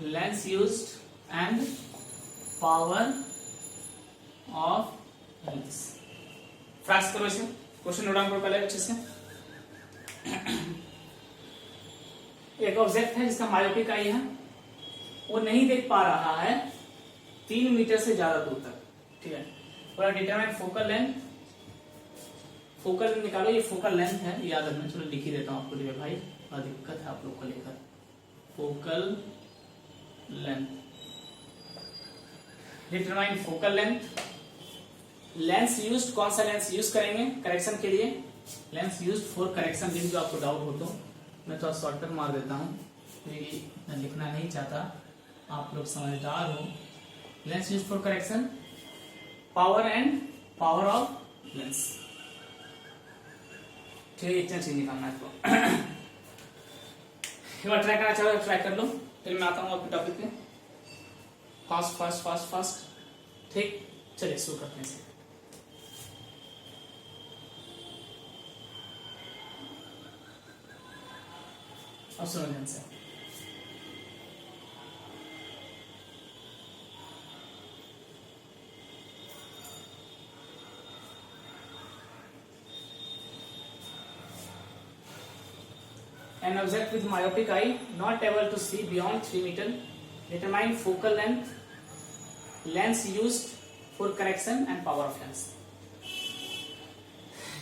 lens used and power of lens. फ्रैक्स करो इसे, क्वेश्चन नोट डाउन करो पहले अच्छे से। एक ऑब्जेक्ट है जिसका मायोपिक आई है, वो नहीं देख पा रहा है 3 मीटर से ज्यादा दूर तक। ठीक है, और डिटरमाइन फोकल लेंथ, फोकल निकालो, ये फोकल लेंथ है याद रखना। चलो लिख ही देता हूं आपको लिए भाई, बड़ा दिक्कत है आप लोग को लेकर। Focal length, determine focal length, lens used, कौन सा लेंस यूज करेंगे करेक्शन के लिए, लेंस यूज्ड फॉर करेक्शन। जो आपको डाउट हो तो मैं थोड़ा शॉर्टकट मार देता हूँ, क्योंकि मैं लिखना नहीं चाहता, आप लोग समझदार हो। Lens used for correction, power and power of lens. ठीक है, इतना चीज निकालना है आपको। एक बार ट्राई करना चाहो ट्राई कर लो, फिर मैं आता हूँ आपके टॉपिक पे। Fast fast fast fast. ठीक, चलिए शुरू करते हैं इसे। अब सुनो ध्यान से, an object with myopic eye not able to see beyond 3 meter, determine focal length, lens used for correction and power of lens।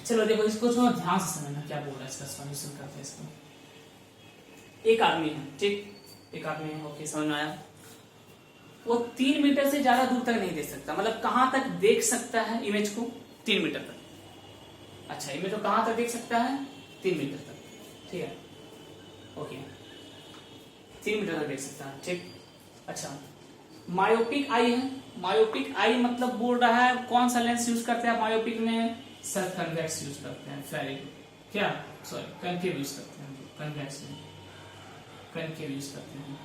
चलो देखो इसको थोड़ा ध्यान से समझना क्या बोल रहा है, इसका सॉल्यूशन करते हैं इसको। एक आदमी है, ठीक, एक आदमी है, ओके समझ में आया। वो 3 मीटर से ज्यादा दूर तक नहीं देख सकता, मतलब कहां तक देख सकता है इमेज को, 3 मीटर तक। अच्छा, इमेज को कहां तक देख सकता है, 3 मीटर तक। ठीक है, ओके, 3 मीटर तक देख सकता है। ठीक, अच्छा, मायोपिक आई है, मायोपिक आई मतलब बोल रहा है कौन सा लेंस यूज करते हैं मायोपिक में, सर कन्वेक्स यूज करते हैं, वेरी गुड। क्या, सॉरी कनकेव यूज करते हैं, कन्वेक्स में कनकेव यूज करते हैं।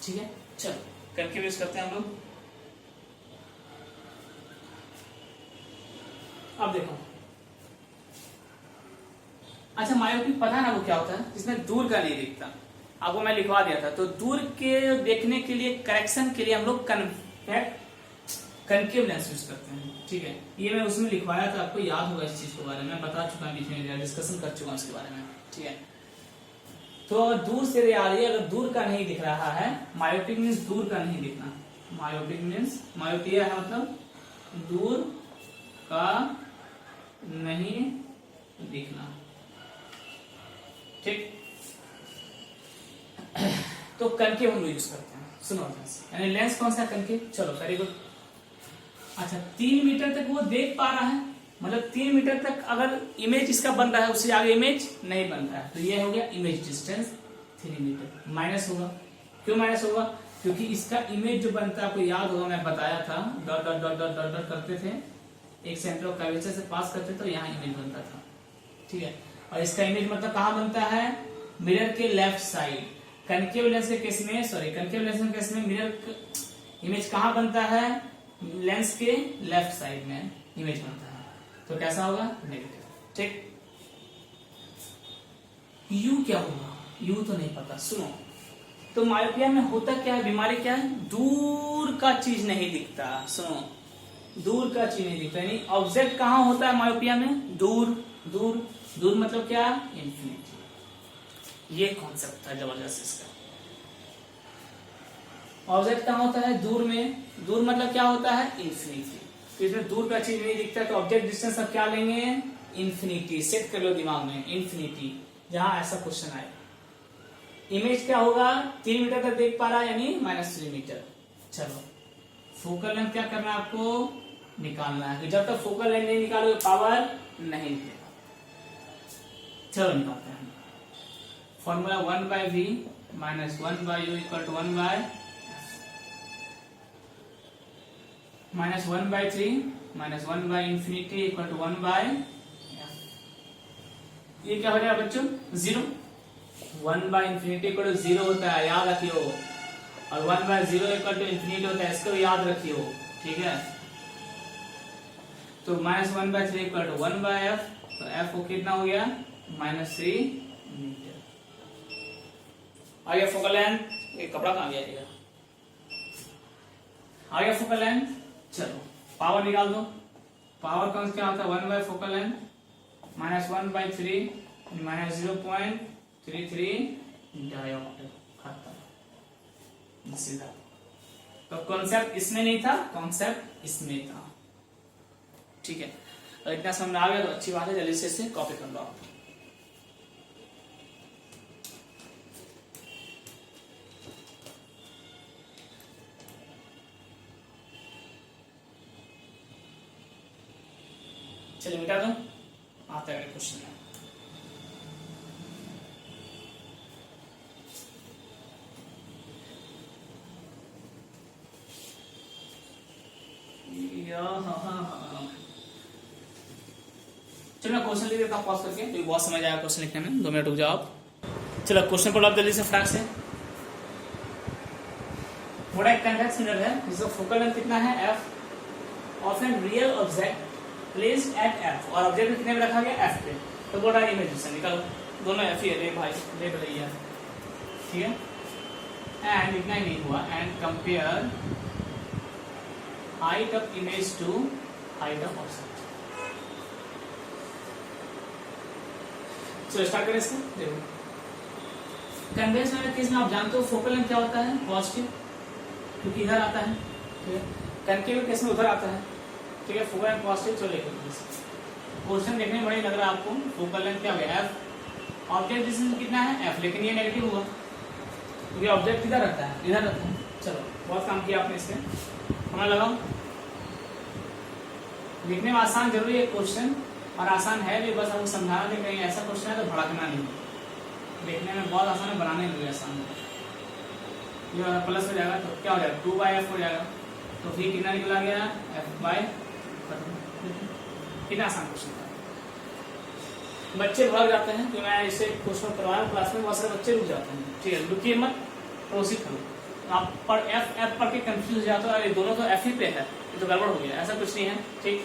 ठीक है, चलो कनकेव यूज करते हैं हम लोग। अब देखो, अच्छा मायोपिक पता है ना वो क्या होता है, जिसमें दूर का नहीं दिखता। आपको मैं लिखवा दिया था, तो दूर के देखने के लिए, करेक्शन के लिए हम लोग कनकेव लेंस यूज करते हैं। ठीक है, ये मैं उसमें लिखवाया था, आपको याद होगा इस चीज के बारे में, बता चुका बीच में, डिस्कशन कर चुका उसके बारे में। ठीक है, तो दूर से आ रही है, अगर दूर का नहीं दिख रहा है, मायोपिक मीन्स दूर का नहीं दिखना, मायोपिक मीन्स, मायोपिया है मतलब दूर का नहीं दिखना। ठीक, तो कनकेव हम लोग यूज करते हैं। सुनो, यानी लेंस कौन सा है, कनकेव। चलो वेरी गुड। अच्छा, 3 मीटर तक वो देख पा रहा है, मतलब 3 मीटर तक अगर इमेज इसका बन रहा है, उससे आगे इमेज नहीं बन रहा है, तो ये हो गया इमेज डिस्टेंस 3 मीटर। माइनस होगा, क्यों माइनस होगा, क्योंकि इसका इमेज जो बनता है, आपको याद होगा मैं बताया था, dot dot dot dot dot dot करते थे, एक सेंटर ऑफ कर्वेचर से पास करते थे, तो यहाँ इमेज बनता था। ठीक है, और इसका इमेज मतलब कहाँ बनता है, मिरर के लेफ्ट साइड। कनकेव लेंस के केस में, सॉरी कनकेव लेंस के केस में मिरर इमेज कहाँ बनता है, लेंस के लेफ्ट साइड में इमेज बनता है, तो कैसा होगा, नेगेटिव। ठीक, यू क्या होगा, यू तो नहीं पता। सुनो, तो मायोपिया में होता क्या है, बीमारी क्या है, दूर का चीज नहीं दिखता। सुनो, दूर का चीज नहीं दिखता, यानी ऑब्जेक्ट कहाँ होता है मायोपिया में, दूर। दूर, दूर मतलब क्या, इंफिनिटी। ये कॉन्सेप्ट था जबरदस्त इसका। ऑब्जेक्ट कहाँ होता है, दूर में, दूर मतलब क्या होता है, इंफिनिटी। तो इसमें दूर का चीज नहीं दिखता, तो ऑब्जेक्ट डिस्टेंस अब क्या लेंगे, इंफिनिटी। सेट कर लो दिमाग में, इंफिनिटी, जहां ऐसा क्वेश्चन आए। इमेज क्या होगा, 3 मीटर तक देख पा रहा है, यानी -3 मीटर। चलो, फोकल लेंथ क्या करना है आपको, निकालना है। तो जब तक फोकल लेंथ नहीं निकालोगे, पावर नहीं निकलेगा। चलो निकालते हैं। Formula 1/v - 1/u = 1/f, -1/3 - 1/∞ = 1/f। ये क्या हो जाएगा बच्चों, 0। 1/∞ = 0 होता है, याद रखियो। और 1/0 इक्वल टू इंफिनिटी होता है, इसको याद रखिए हो, ठीक है। तो -1/3 इक्वल टू 1/f, तो f को कितना हो गया -3 मीटर। आ गया फोकल लेंथ, ये कपड़ा कहाँ गया, आ गया फोकल लेंथ। चलो पावर निकाल दो, पावर कौन क्या होता है 1 फोकल लेंथ -1/3 -0.33 डायोप्टर, खत्म सीधा। तो कॉन्सेप्ट इसमें नहीं था, कॉन्सेप्ट इसमें था, ठीक है। तो इतना समझ में आ गया तो अच्छी बात है, जल्दी से इसे कॉपी कर लो आप। चलिए मिटा दो, आता है क्वेश्चन में। चलो मैं क्वेश्चन लिख देता हूँ पॉज करके, तो बहुत समझ आया क्वेश्चन लिखने में, 2 मिनट रुक जाओ आप। चलो क्वेश्चन पढ़ो आप जल्दी से फटाक से। बड़ा एक कॉन्वेक्स मिरर है जिसका फोकल लेंथ कितना है f, of an real object placed at f, और ऑब्जेक्ट कितने में रखा गया f पे। तो बोल रहा है इमेज से निकालो, दोनों f ही है, ले भाई ले भैया, ठीक है। एंड इतना ही नहीं हुआ, and compare height of image to height of object. चलो स्टार्ट करें इसको। देखो कन्वेंशनल केस में आप जानते हो फोकल लेंथ क्या होता है, पॉजिटिव, क्योंकि इधर आता है, ठीक है। कनकेव केस में उधर आता है, ठीक है। Focal length positive. चलो देखो क्वेश्चन देखने में बड़ा ही लग रहा है आपको, फोकल लेंथ क्या हो गया f, ऑब्जेक्ट डिस्टेंस कितना है f, लेकिन ये नेगेटिव हुआ क्योंकि ऑब्जेक्ट इधर रहता है, इधर रहता है। चलो बहुत काम किया आपने इससे, हमें लगाओ। लिखने में आसान जरूरी है क्वेश्चन, और आसान है भी, बस आपको समझाना कि कहीं ऐसा क्वेश्चन है तो भड़कना नहीं। देखने में बहुत आसान है, बनाने में भी आसान है। ये प्लस हो जाएगा तो क्या हो जाएगा 2/f हो जाएगा, तो फिर कितना निकला गया f/, कितना आसान क्वेश्चन था। बच्चे भाग जाते हैं कि मैं इसे क्वेश्चन करवाया क्लास में, बहुत सारे बच्चे रुक जाते हैं, ठीक है। रुकिए मत, प्रोसीड करो। आप पर f पढ़ के कंफ्यूज हो जाते हो, अरे दोनों तो f ही पे है, ये तो गड़बड़ हो गया, ऐसा कुछ नहीं है, ठीक।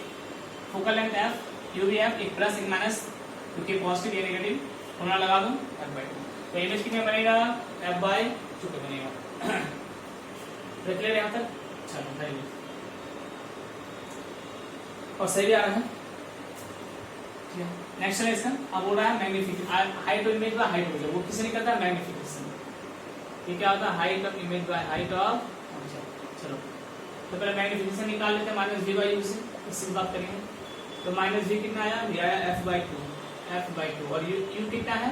फोकल लेंथ f, यू भी f, एक प्लस एक माइनस, क्योंकि पॉजिटिव ये नेगेटिव, फॉर्मूला लगा दूं f/2। तो इमेज कितने बनेगा f/2 पे बनेगा। देख ले यहाँ तक, चलो वेरी गुड, और सही भी आ रहा है, ठीक है। नेक्स्ट है इसका, अब हो रहा है magnification, height of image by height हो गया, वो किसे नहीं करता मैग्निफिकेशन। ये क्या होता है height of image by height of object. चलो तो पहले मैग्निफिकेशन निकाल लेते हैं, -v/u से, इससे बात करेंगे। तो -v कितना आया, ये आया f/2, और u कितना है,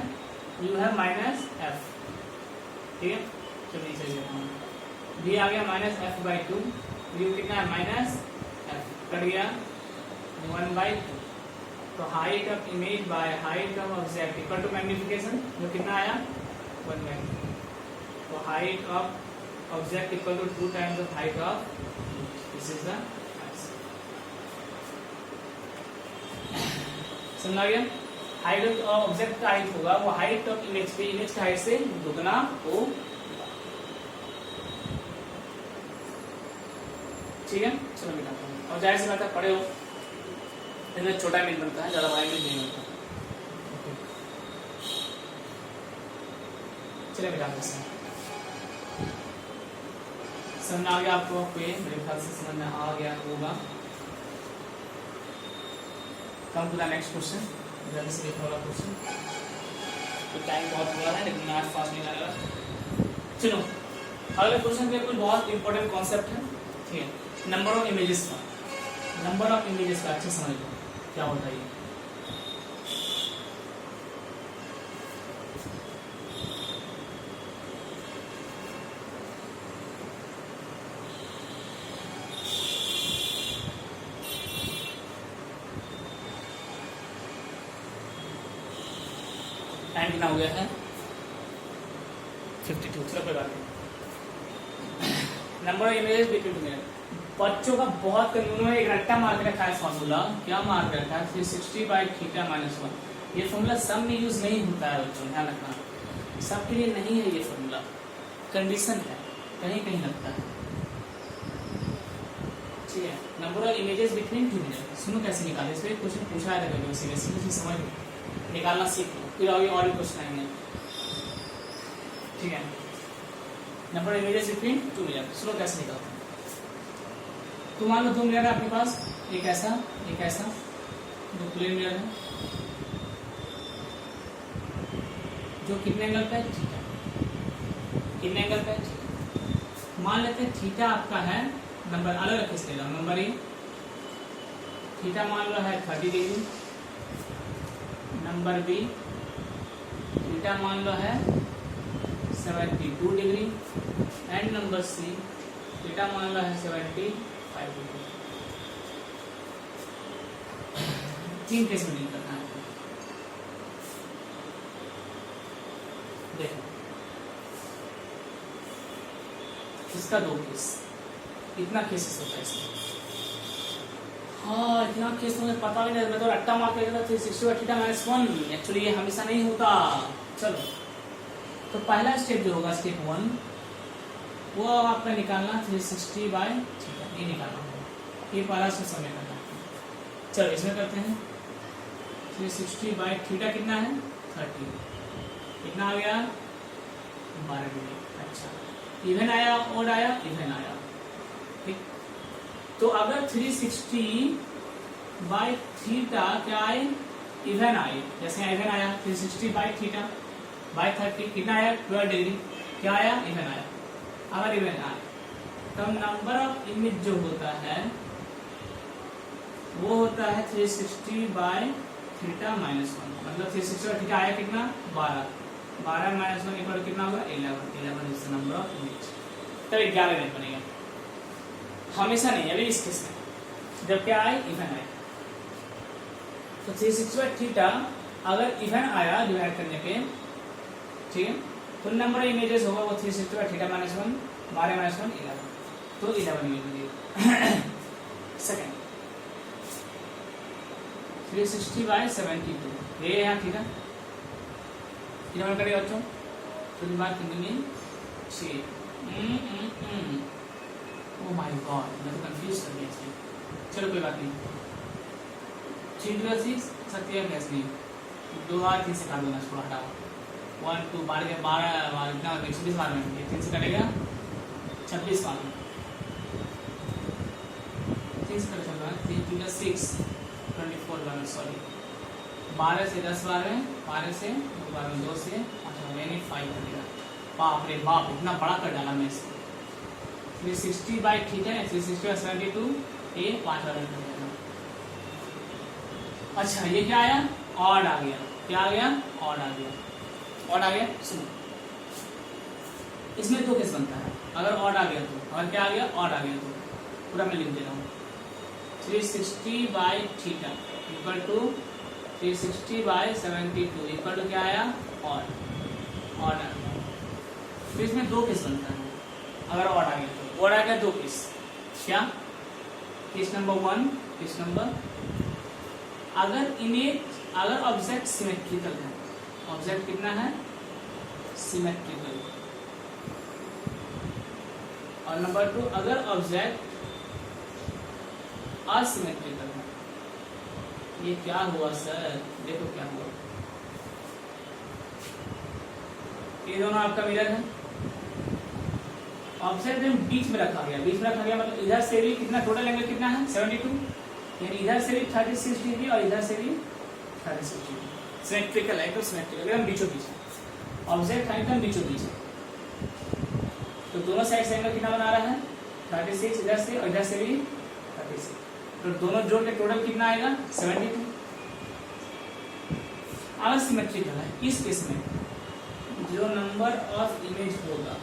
u है -f, ठीक है। चलो नीचे लिखता हूं, v आ गया -f/2, u कितना है -f, कट गया 1/2। तो height of image by height of object equal to magnification, जो कितना आया 1/2। तो height of object equal to 2 times of height of, this is the answer. समझ आ गया। हाइट ऑफ ऑब्जेक्ट का हाइट होगा वो हाइट ऑफ इमेज पे, इमेज का हाइट से दुगना हो, ठीक है। चलो मिटाता हूँ, और जाहिर सी बात है पढ़े हो, इसमें छोटा इमेज बनता है, ज्यादा बड़ा इमेज नहीं बनता। चलिए मिटाते हैं, समझ आ गया आपको, मेरे ख्याल से समझ में आ गया होगा। Come to the next question, जल्दी से देखो वाला क्वेश्चन, तो टाइम बहुत हुआ है लेकिन मैथ फास्ट नहीं लगा। चलो अगले क्वेश्चन पे कोई बहुत इंपॉर्टेंट कॉन्सेप्ट है, ठीक है। नंबर ऑफ इमेजेस का, नंबर ऑफ इमेजेस का अच्छे समझ लो क्या होता है ये। टाइम कितना हो गया है 52। चलो कोई बात नहीं। Number of images between two minute, बच्चों का बहुत उन्होंने एक रट्टा मार के रखा है फॉर्मूला, क्या मार के रखा है 360/θ-1। ये फॉर्मूला सब में यूज नहीं होता है बच्चों, ध्यान रखना, सबके लिए नहीं है ये फॉर्मूला, कंडीशन है, कहीं कहीं लगता है, ठीक है। Number of images between two mirror, सुनो कैसे निकाले, इसमें क्वेश्चन पूछा है कभी उसी में समझ निकालना सीख लो, फिर आगे और भी क्वेश्चन आएंगे, ठीक है। Number of images between two mirror, सुनो कैसे निकालते हैं। तो मान लो दो मिरर है आपके पास, एक ऐसा दो प्लेन मिरर है जो कितने एंगल पे है, थीटा, कितने एंगल पे है, थीटा। मान लेते हैं थीटा आपका है, नंबर अलग रख के ले, नंबर ए थीटा मान लो है 30 डिग्री, नंबर बी थीटा मान लो है 72 degree, and number C theta मान लो है 75 डिग्री। तीन केस में डील करना है। देखो इसका दो केस, इतना केसेस होता है इसमें, हाँ इतना केस तो मुझे पता भी नहीं, मैं तो रट्टा मार के 360 थीटा -1, एक्चुअली ये हमेशा नहीं होता। चलो तो पहला स्टेप जो होगा स्टेप 1 वो आपका निकालना 360 बाय थीटा, ये निकालना होगा, ये पहला से समय करना है। चलो इसमें करते हैं 360 बाय थीटा कितना है 30, कितना आ गया 12 डिग्री। अच्छा इवन आया ओड आया, इवन आया, ठीक। तो अगर 360 बाय थीटा क्या आए, इवन आए, जैसे इवन आया 360 बाय थीटा बाय 30 कितना आया 12 डिग्री, क्या आया इवन आया। अगर इवन आए तो नंबर ऑफ इमेज जो होता है वो होता है 360 बाय थीटा -1, मतलब 360 बाय थीटा आया कितना 12 -1 इक्वल कितना होगा 11 is the number of image. तब 11 इमेज बनेगा, हमेशा नहीं, अभी इस केस में जब क्या आए इवन आए। तो 360 बाय थीटा अगर इवन आया डिवाइड करने पे, ठीक है, तो नंबर इमेजेस होगा वो 360 बाय थीटा -1 12 -1 11, तो 11 इमेज बनेगा। सेकंड 360 बाय 72, ये यहाँ थीटा कितना करेगा बच्चों, तो दिमाग कितनी 6। ओह माय गॉड, मैं तो कंफ्यूज कर गया इसमें। चलो कोई बात नहीं, 3 2 6 सत्य कैसे नहीं, 2 बार 3 से काट देना, थोड़ा हटाओ 1 2 12 के 12 इतना 120 बार में, ये 3 से कटेगा 26 बार में, 3 से कट चल रहा है 3 2 6 24 बार में, सॉरी 12 से 10 बार में, 12 से 2 बार में, 2 से 5 बार में, 5 कटेगा। बाप रे बाप, इतना बड़ा कर डाला मैं इसको। 360 बाय थीटा है 360 बाय 72, ये 5 बार कर देगा। अच्छा ये क्या आया, ऑड आ गया, क्या आ गया ऑड आ गया, ऑड आ गया। सुनो इसमें दो केस बनता है, अगर ऑड आ गया तो, अगर क्या आ गया ऑड आ गया तो, पूरा मैं लिख दे रहा हूँ 360 by theta equal to 360 by 72 equal to क्या आया ऑड, ऑड आ गया। तो इसमें दो केस बनता है, अगर ऑड आ गया तो, ऑड आ गया दो केस, क्या केस नंबर 1, केस नंबर अगर इमेज, अगर ऑब्जेक्ट सिमेट्रिकल है, ऑब्जेक्ट कितना है सिमेट्रिकल, और नंबर 2 अगर ऑब्जेक्ट असिमेट्रिकल है। ये क्या हुआ सर, देखो क्या हुआ, ये दोनों आपका मिरर है, ऑब्जेक्ट में बीच में रखा गया, बीच में रखा गया मतलब इधर से भी कितना टोटल एंगल कितना है 72, यानी इधर से भी 36 डिग्री और इधर से भी 36 डिग्री, सिमेट्रिकल है, एकदम सिमेट्रिकल, एकदम बीचों बीच ऑब्जेक्ट है, एकदम बीचों बीच। तो दोनों साइड से एंगल कितना बना रहा है 36 इधर से और इधर से भी 36, तो दोनों जोड़ के टोटल कितना आएगा 72। अगर सिमेट्रिकल है इस केस में जो नंबर ऑफ इमेज होगा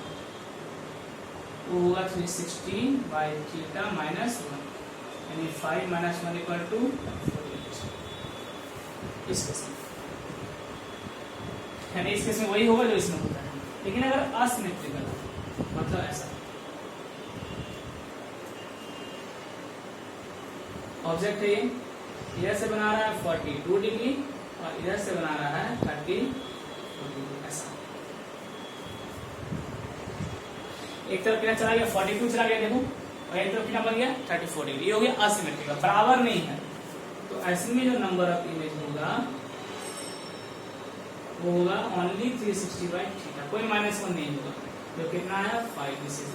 वो होगा 360 बाय थीटा -1, यानी 5 - 1 इक्वल टू 48। इस केस में यानी इस केस में वही होगा जो इसमें होता है, लेकिन अगर असिमेट्रिकल है मतलब ऐसा ऑब्जेक्ट है, इधर से बना रहा है 42 डिग्री और इधर से बना रहा है 30 डिग्री, ऐसा एक तरफ कितना चला गया 42 चला गया देखो, और एक तरफ कितना बन गया 34 डिग्री, ये हो गया असिमेट्रिकल, बराबर नहीं है। तो ऐसे में जो नंबर ऑफ इमेज होगा वो होगा ओनली 360/θ, कोई -1 नहीं होगा, जो कितना है 5। दिस इज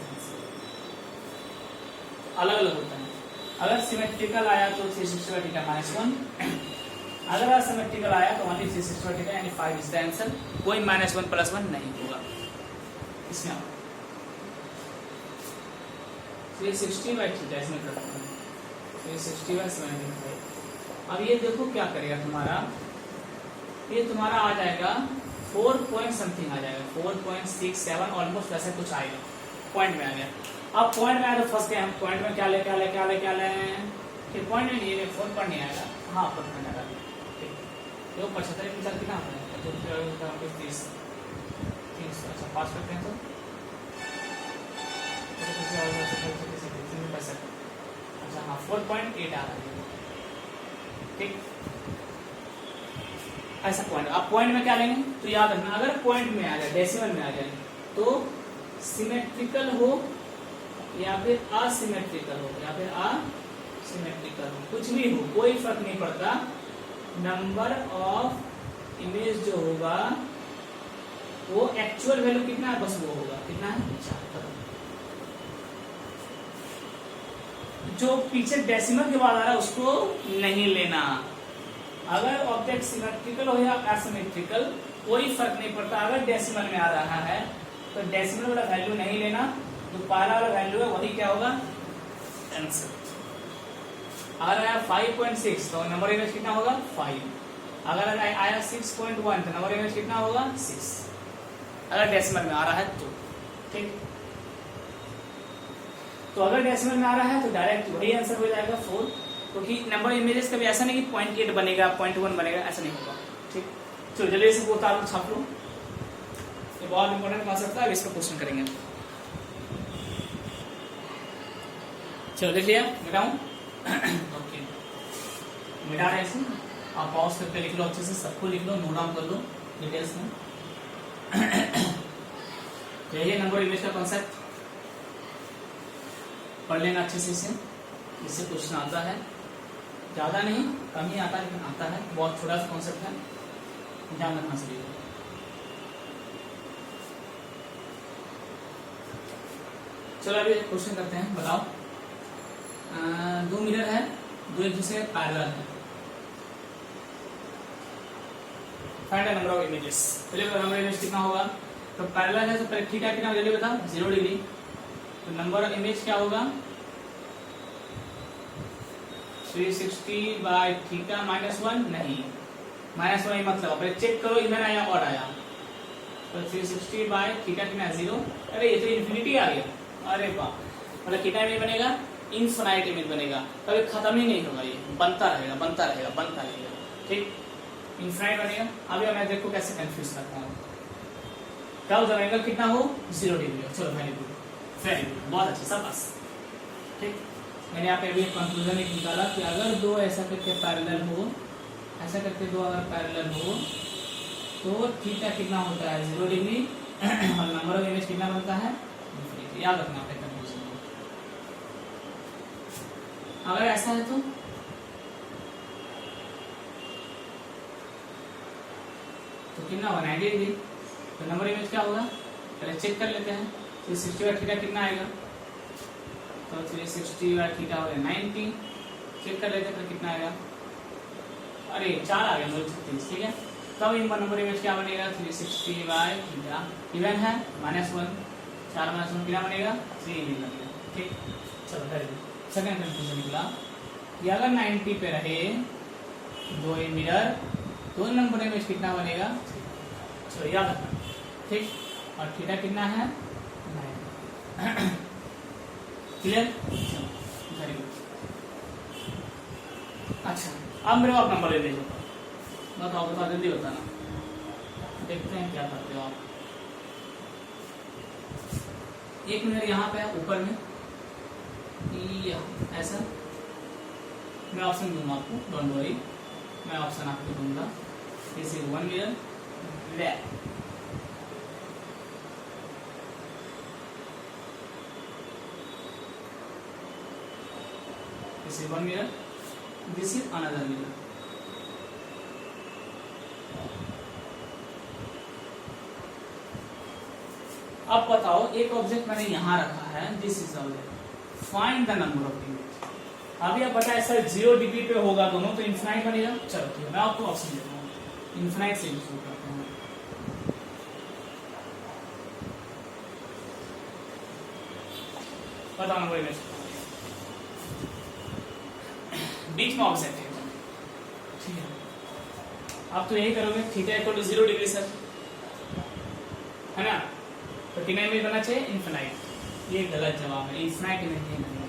अलग अलग होता है। अगर सिमेट्रिकल आया तो 360/θ -1, अगर असिमेट्रिकल आया तो ओनली 360/θ यानी 5 इज द आंसर, कोई -1 +1 नहीं होगा इसमें। 360/θ इसमें करते हैं 360/75। अब ये देखो क्या करेगा तुम्हारा, ये तुम्हारा आ जाएगा 4 पॉइंट समथिंग आ जाएगा, 4.67 ऑलमोस्ट वैसे कुछ आएगा, पॉइंट में आ गया। अब पॉइंट में आया तो फंस गए हम, पॉइंट में क्या ले फिर पॉइंट में नहीं, 4 पर नहीं आएगा, हाँ पर नहीं आएगा, जो 75 मिसाल कितना होता है 30 अच्छा 5 करते हैं तो अच्छा हाँ 4.8 आ रहा है, ठीक। ऐसा पॉइंट, आप पॉइंट में क्या लेंगे तो याद रखना, अगर पॉइंट में आ जाए, डेसिमल में आ जाए तो सिमेट्रिकल हो या फिर असिमेट्रिकल हो, कुछ भी हो कोई फर्क नहीं पड़ता, नंबर ऑफ इमेज जो होगा वो एक्चुअल वैल्यू कितना है बस वो होगा, कितना है 4। जो पीछे डेसिमल के बाद आ रहा है उसको नहीं लेना। अगर ऑब्जेक्ट सिमेट्रिकल हो या एसिमेट्रिकल कोई फर्क नहीं पड़ता, अगर डेसिमल में आ रहा है तो डेसिमल वाला वैल्यू नहीं लेना, जो पहला वाला वैल्यू है वही क्या होगा आंसर। अगर आया 5.6 तो नंबर इमेज कितना होगा 5, अगर आया 6.1 तो नंबर इमेज कितना होगा 6, अगर डेसिमल में आ रहा है तो, ठीक। तो अगर डेसिमल में आ रहा है तो डायरेक्ट वही आंसर हो जाएगा 4, क्योंकि नंबर इमेजेस कभी ऐसा नहीं कि 0.8 बनेगा 0.1 बनेगा, ऐसा नहीं होगा, ठीक। चलो जल्दी से वो तार छाप लो, ये बहुत इंपॉर्टेंट कॉन्सेप्ट है, अब इसका क्वेश्चन करेंगे। चलो देख लिया, मिटाऊं ओके मिटा रहे हैं, आप पॉज करके लिख लो, अच्छे से सबको लिख लो, नोट डाउन कर लो डिटेल्स में। तो यही नंबर इमेज का कॉन्सेप्ट, पढ़ लेना अच्छे से इसे, इससे क्वेश्चन आता है, ज्यादा नहीं कम ही आता है लेकिन आता है, बहुत छोटा सा कॉन्सेप्ट है, ध्यान रखना सभी को। चलो अभी क्वेश्चन करते हैं, बताओ। 2 मिरर है, दो एक दूसरे पैरेलल है, find the number of images. पहले नंबर इमेज कितना होगा, तो पैरेलल है तो पहले थीटा कितना जल्दी बताओ 0 डिग्री, तो नंबर ऑफ इमेज क्या होगा 360/θ -1 नहीं, -1 मतलब पहले चेक करो इधर आया और आया, तो 360/θ कितना 0, अरे ये तो इन्फिनिटी आ गया, अरे वाह, मतलब कितना इमेज बनेगा इनफिनाइट इमेज बनेगा, कभी खत्म ही नहीं होगा, ये बनता रहेगा, ठीक, इनफिनाइट बनेगा। अभी मैं देखो कैसे कंफ्यूज करता हूँ, क्या हो जाएगा कितना हो 0 डिग्री, चलो वेरी गुड बहुत अच्छा शाबाश, ठीक। मैंने यहाँ पे अभी कंक्लूजन एक निकाला कि अगर दो ऐसा करके पैरेलल हो, ऐसा करके दो अगर पैरेलल हो तो थीटा कितना होता है 0 डिग्री और नंबर ऑफ इमेज कितना बनता है इनफिनिटी, याद रखना अपने कंक्लूजन को। अगर ऐसा है तो कितना होगा 90 डिग्री, तो नंबर इमेज क्या होगा पहले चेक कर लेते हैं, 360/θ कितना आएगा, तो 360/θ हो गया 90, चेक कर लेते हैं फिर कितना आएगा, अरे 4 आ गया 36, ठीक है। तब इन नंबर इमेज क्या बनेगा 360/θ, इवन है -1, 4 -1 कितना बनेगा 3 इमेज बनेगा, ठीक। चलो वेरी गुड। सेकंड कंक्लूजन निकला कि अगर 90 पे रहे दो मिरर, दो नंबर इमेज कितना बनेगा, चलो याद रखना, ठीक। और थीटा कितना है 9, क्लियर, वेरी गुड। अच्छा अब मेरे आप नंबर इमेज बताओ जल्दी बताना, देखते हैं क्या करते हो आप। एक मिनट यहाँ पे ऊपर में ऐसा मैं ऑप्शन दूंगा आपको, डोंट वरी, मैं ऑप्शन आपको दूंगा, this is 1 mirror, this is one mirror, this is another mirror. अब बताओ, एक ऑब्जेक्ट मैंने यहां रखा है, this is object, find the number of image. अभी आप बताए सर 0 डिग्री पे होगा दोनों तो इन्फिनाइट बनेगा। चलो ठीक है, मैं आपको ऑप्शन देता हूँ, इन्फिनाइट से शुरू करते हैं। बताओ नंबर इमेज, बीच में ऑब्जेक्ट है, ठीक है। आप तो यही करोगे, theta equal to 0 degree sir, है ना, तो कितना इमेज बनना चाहिए, इन्फिनाइट। ये गलत जवाब है, इन्फिनाइट इमेज नहीं बनेगा,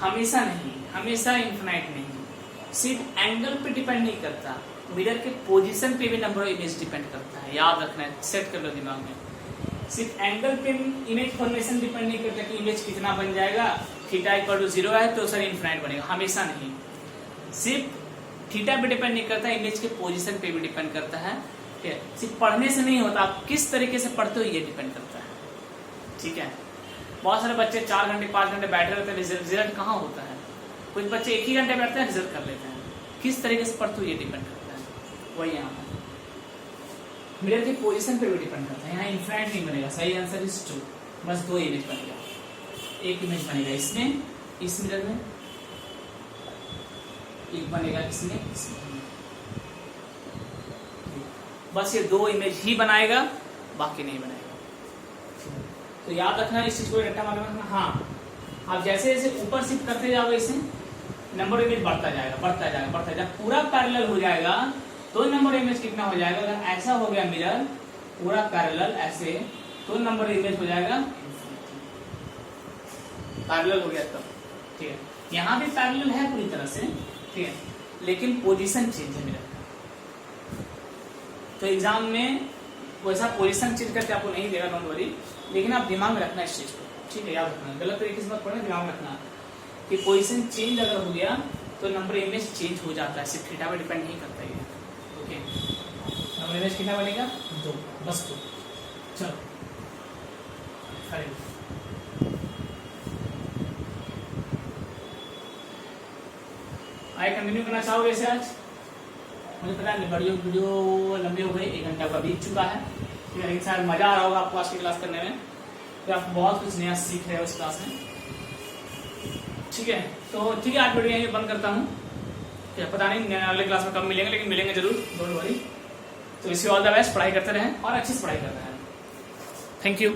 हमेशा नहीं, हमेशा इन्फिनाइट नहीं। सिर्फ एंगल पे डिपेंड नहीं करता, मिरर के पोजीशन पे भी नंबर ऑफ इमेज डिपेंड करता है, याद रखना है, सेट कर लो दिमाग में। सिर्फ एंगल पे इमेज फॉर्मेशन डिपेंड नहीं करता कि इमेज कितना बन जाएगा, थीटा इक्वल टू 0 है तो सर इन्फिनाइट बनेगा, हमेशा नहीं। सिर्फ थीटा पे डिपेंड नहीं करता, इमेज के पोजीशन पे भी डिपेंड करता है, ठीक है। सिर्फ पढ़ने से नहीं होता, आप किस तरीके से पढ़ते हो ये डिपेंड करता है, ठीक है। बहुत सारे बच्चे 4 घंटे 5 घंटे बैठे रहते हैं, रिजल्ट कहाँ होता है। कुछ बच्चे 1 ही घंटे बैठते हैं, रिजल्ट कर लेते हैं। किस तरीके से पढ़ते हो ये डिपेंड करता है, वही यहाँ पर मिरर की पोजीशन पे भी डिपेंड करता है। यहाँ इन्फिनाइट नहीं बनेगा, सही आंसर इज 2, बस 2 इमेज बनेगा। एक इमेज बनेगा इसमें, इस मिरर में, एक बनेगा इसमें, बस ये 2 इमेज ही बनाएगा, बाकी नहीं बनाएगा। तो याद रखना इस चीज को, रट्टा मारना रखना। हाँ, आप जैसे जैसे ऊपर शिफ्ट करते जाओगे इसे, नंबर इमेज बढ़ता जाएगा, बढ़ता जाएगा, बढ़ता जाएगा, पूरा पैरेलल हो जाएगा तो नंबर इमेज कितना हो जाएगा। अगर ऐसा हो गया मिरर पूरा पैरेलल ऐसे, तो नंबर इमेज हो जाएगा, पैरेलल हो गया तब, ठीक है। यहाँ भी पैरेलल है पूरी तरह से, ठीक है, लेकिन पोजीशन चेंज है मिरर का। तो एग्जाम में वैसा पोजीशन चेंज करके आपको नहीं देगा, डोंट वरी, लेकिन आप दिमाग में रखना इस चीज को, ठीक है, याद रखना, गलत तरीके से मत पढ़ना, दिमाग में रखना कि पोजीशन चेंज अगर हो गया तो नंबर इमेज चेंज हो जाता है, सिर्फ थीटा पे डिपेंड नहीं करता है। ओके, नंबर इमेज कितना बनेगा, 2, बस 2। चलो आगे कंटिन्यू करना चाहोगे इसे आज? मुझे पता है वीडियो लंबी हो गई, 1 घंटा का बीत चुका है, लेकिन शायद मजा आ रहा होगा आपको आज की क्लास करने में, तो आप बहुत कुछ नया सीख रहे हो इस क्लास में, ठीक है। तो ठीक है, आज वीडियो यहीं बंद करता हूँ, पता नहीं अगले क्लास में कब मिलेंगे, लेकिन मिलेंगे जरूर, डोंट वरी। तो इसी ऑल द बेस्ट, पढ़ाई करते रहें और अच्छी से पढ़ाई करते रहें। Thank you.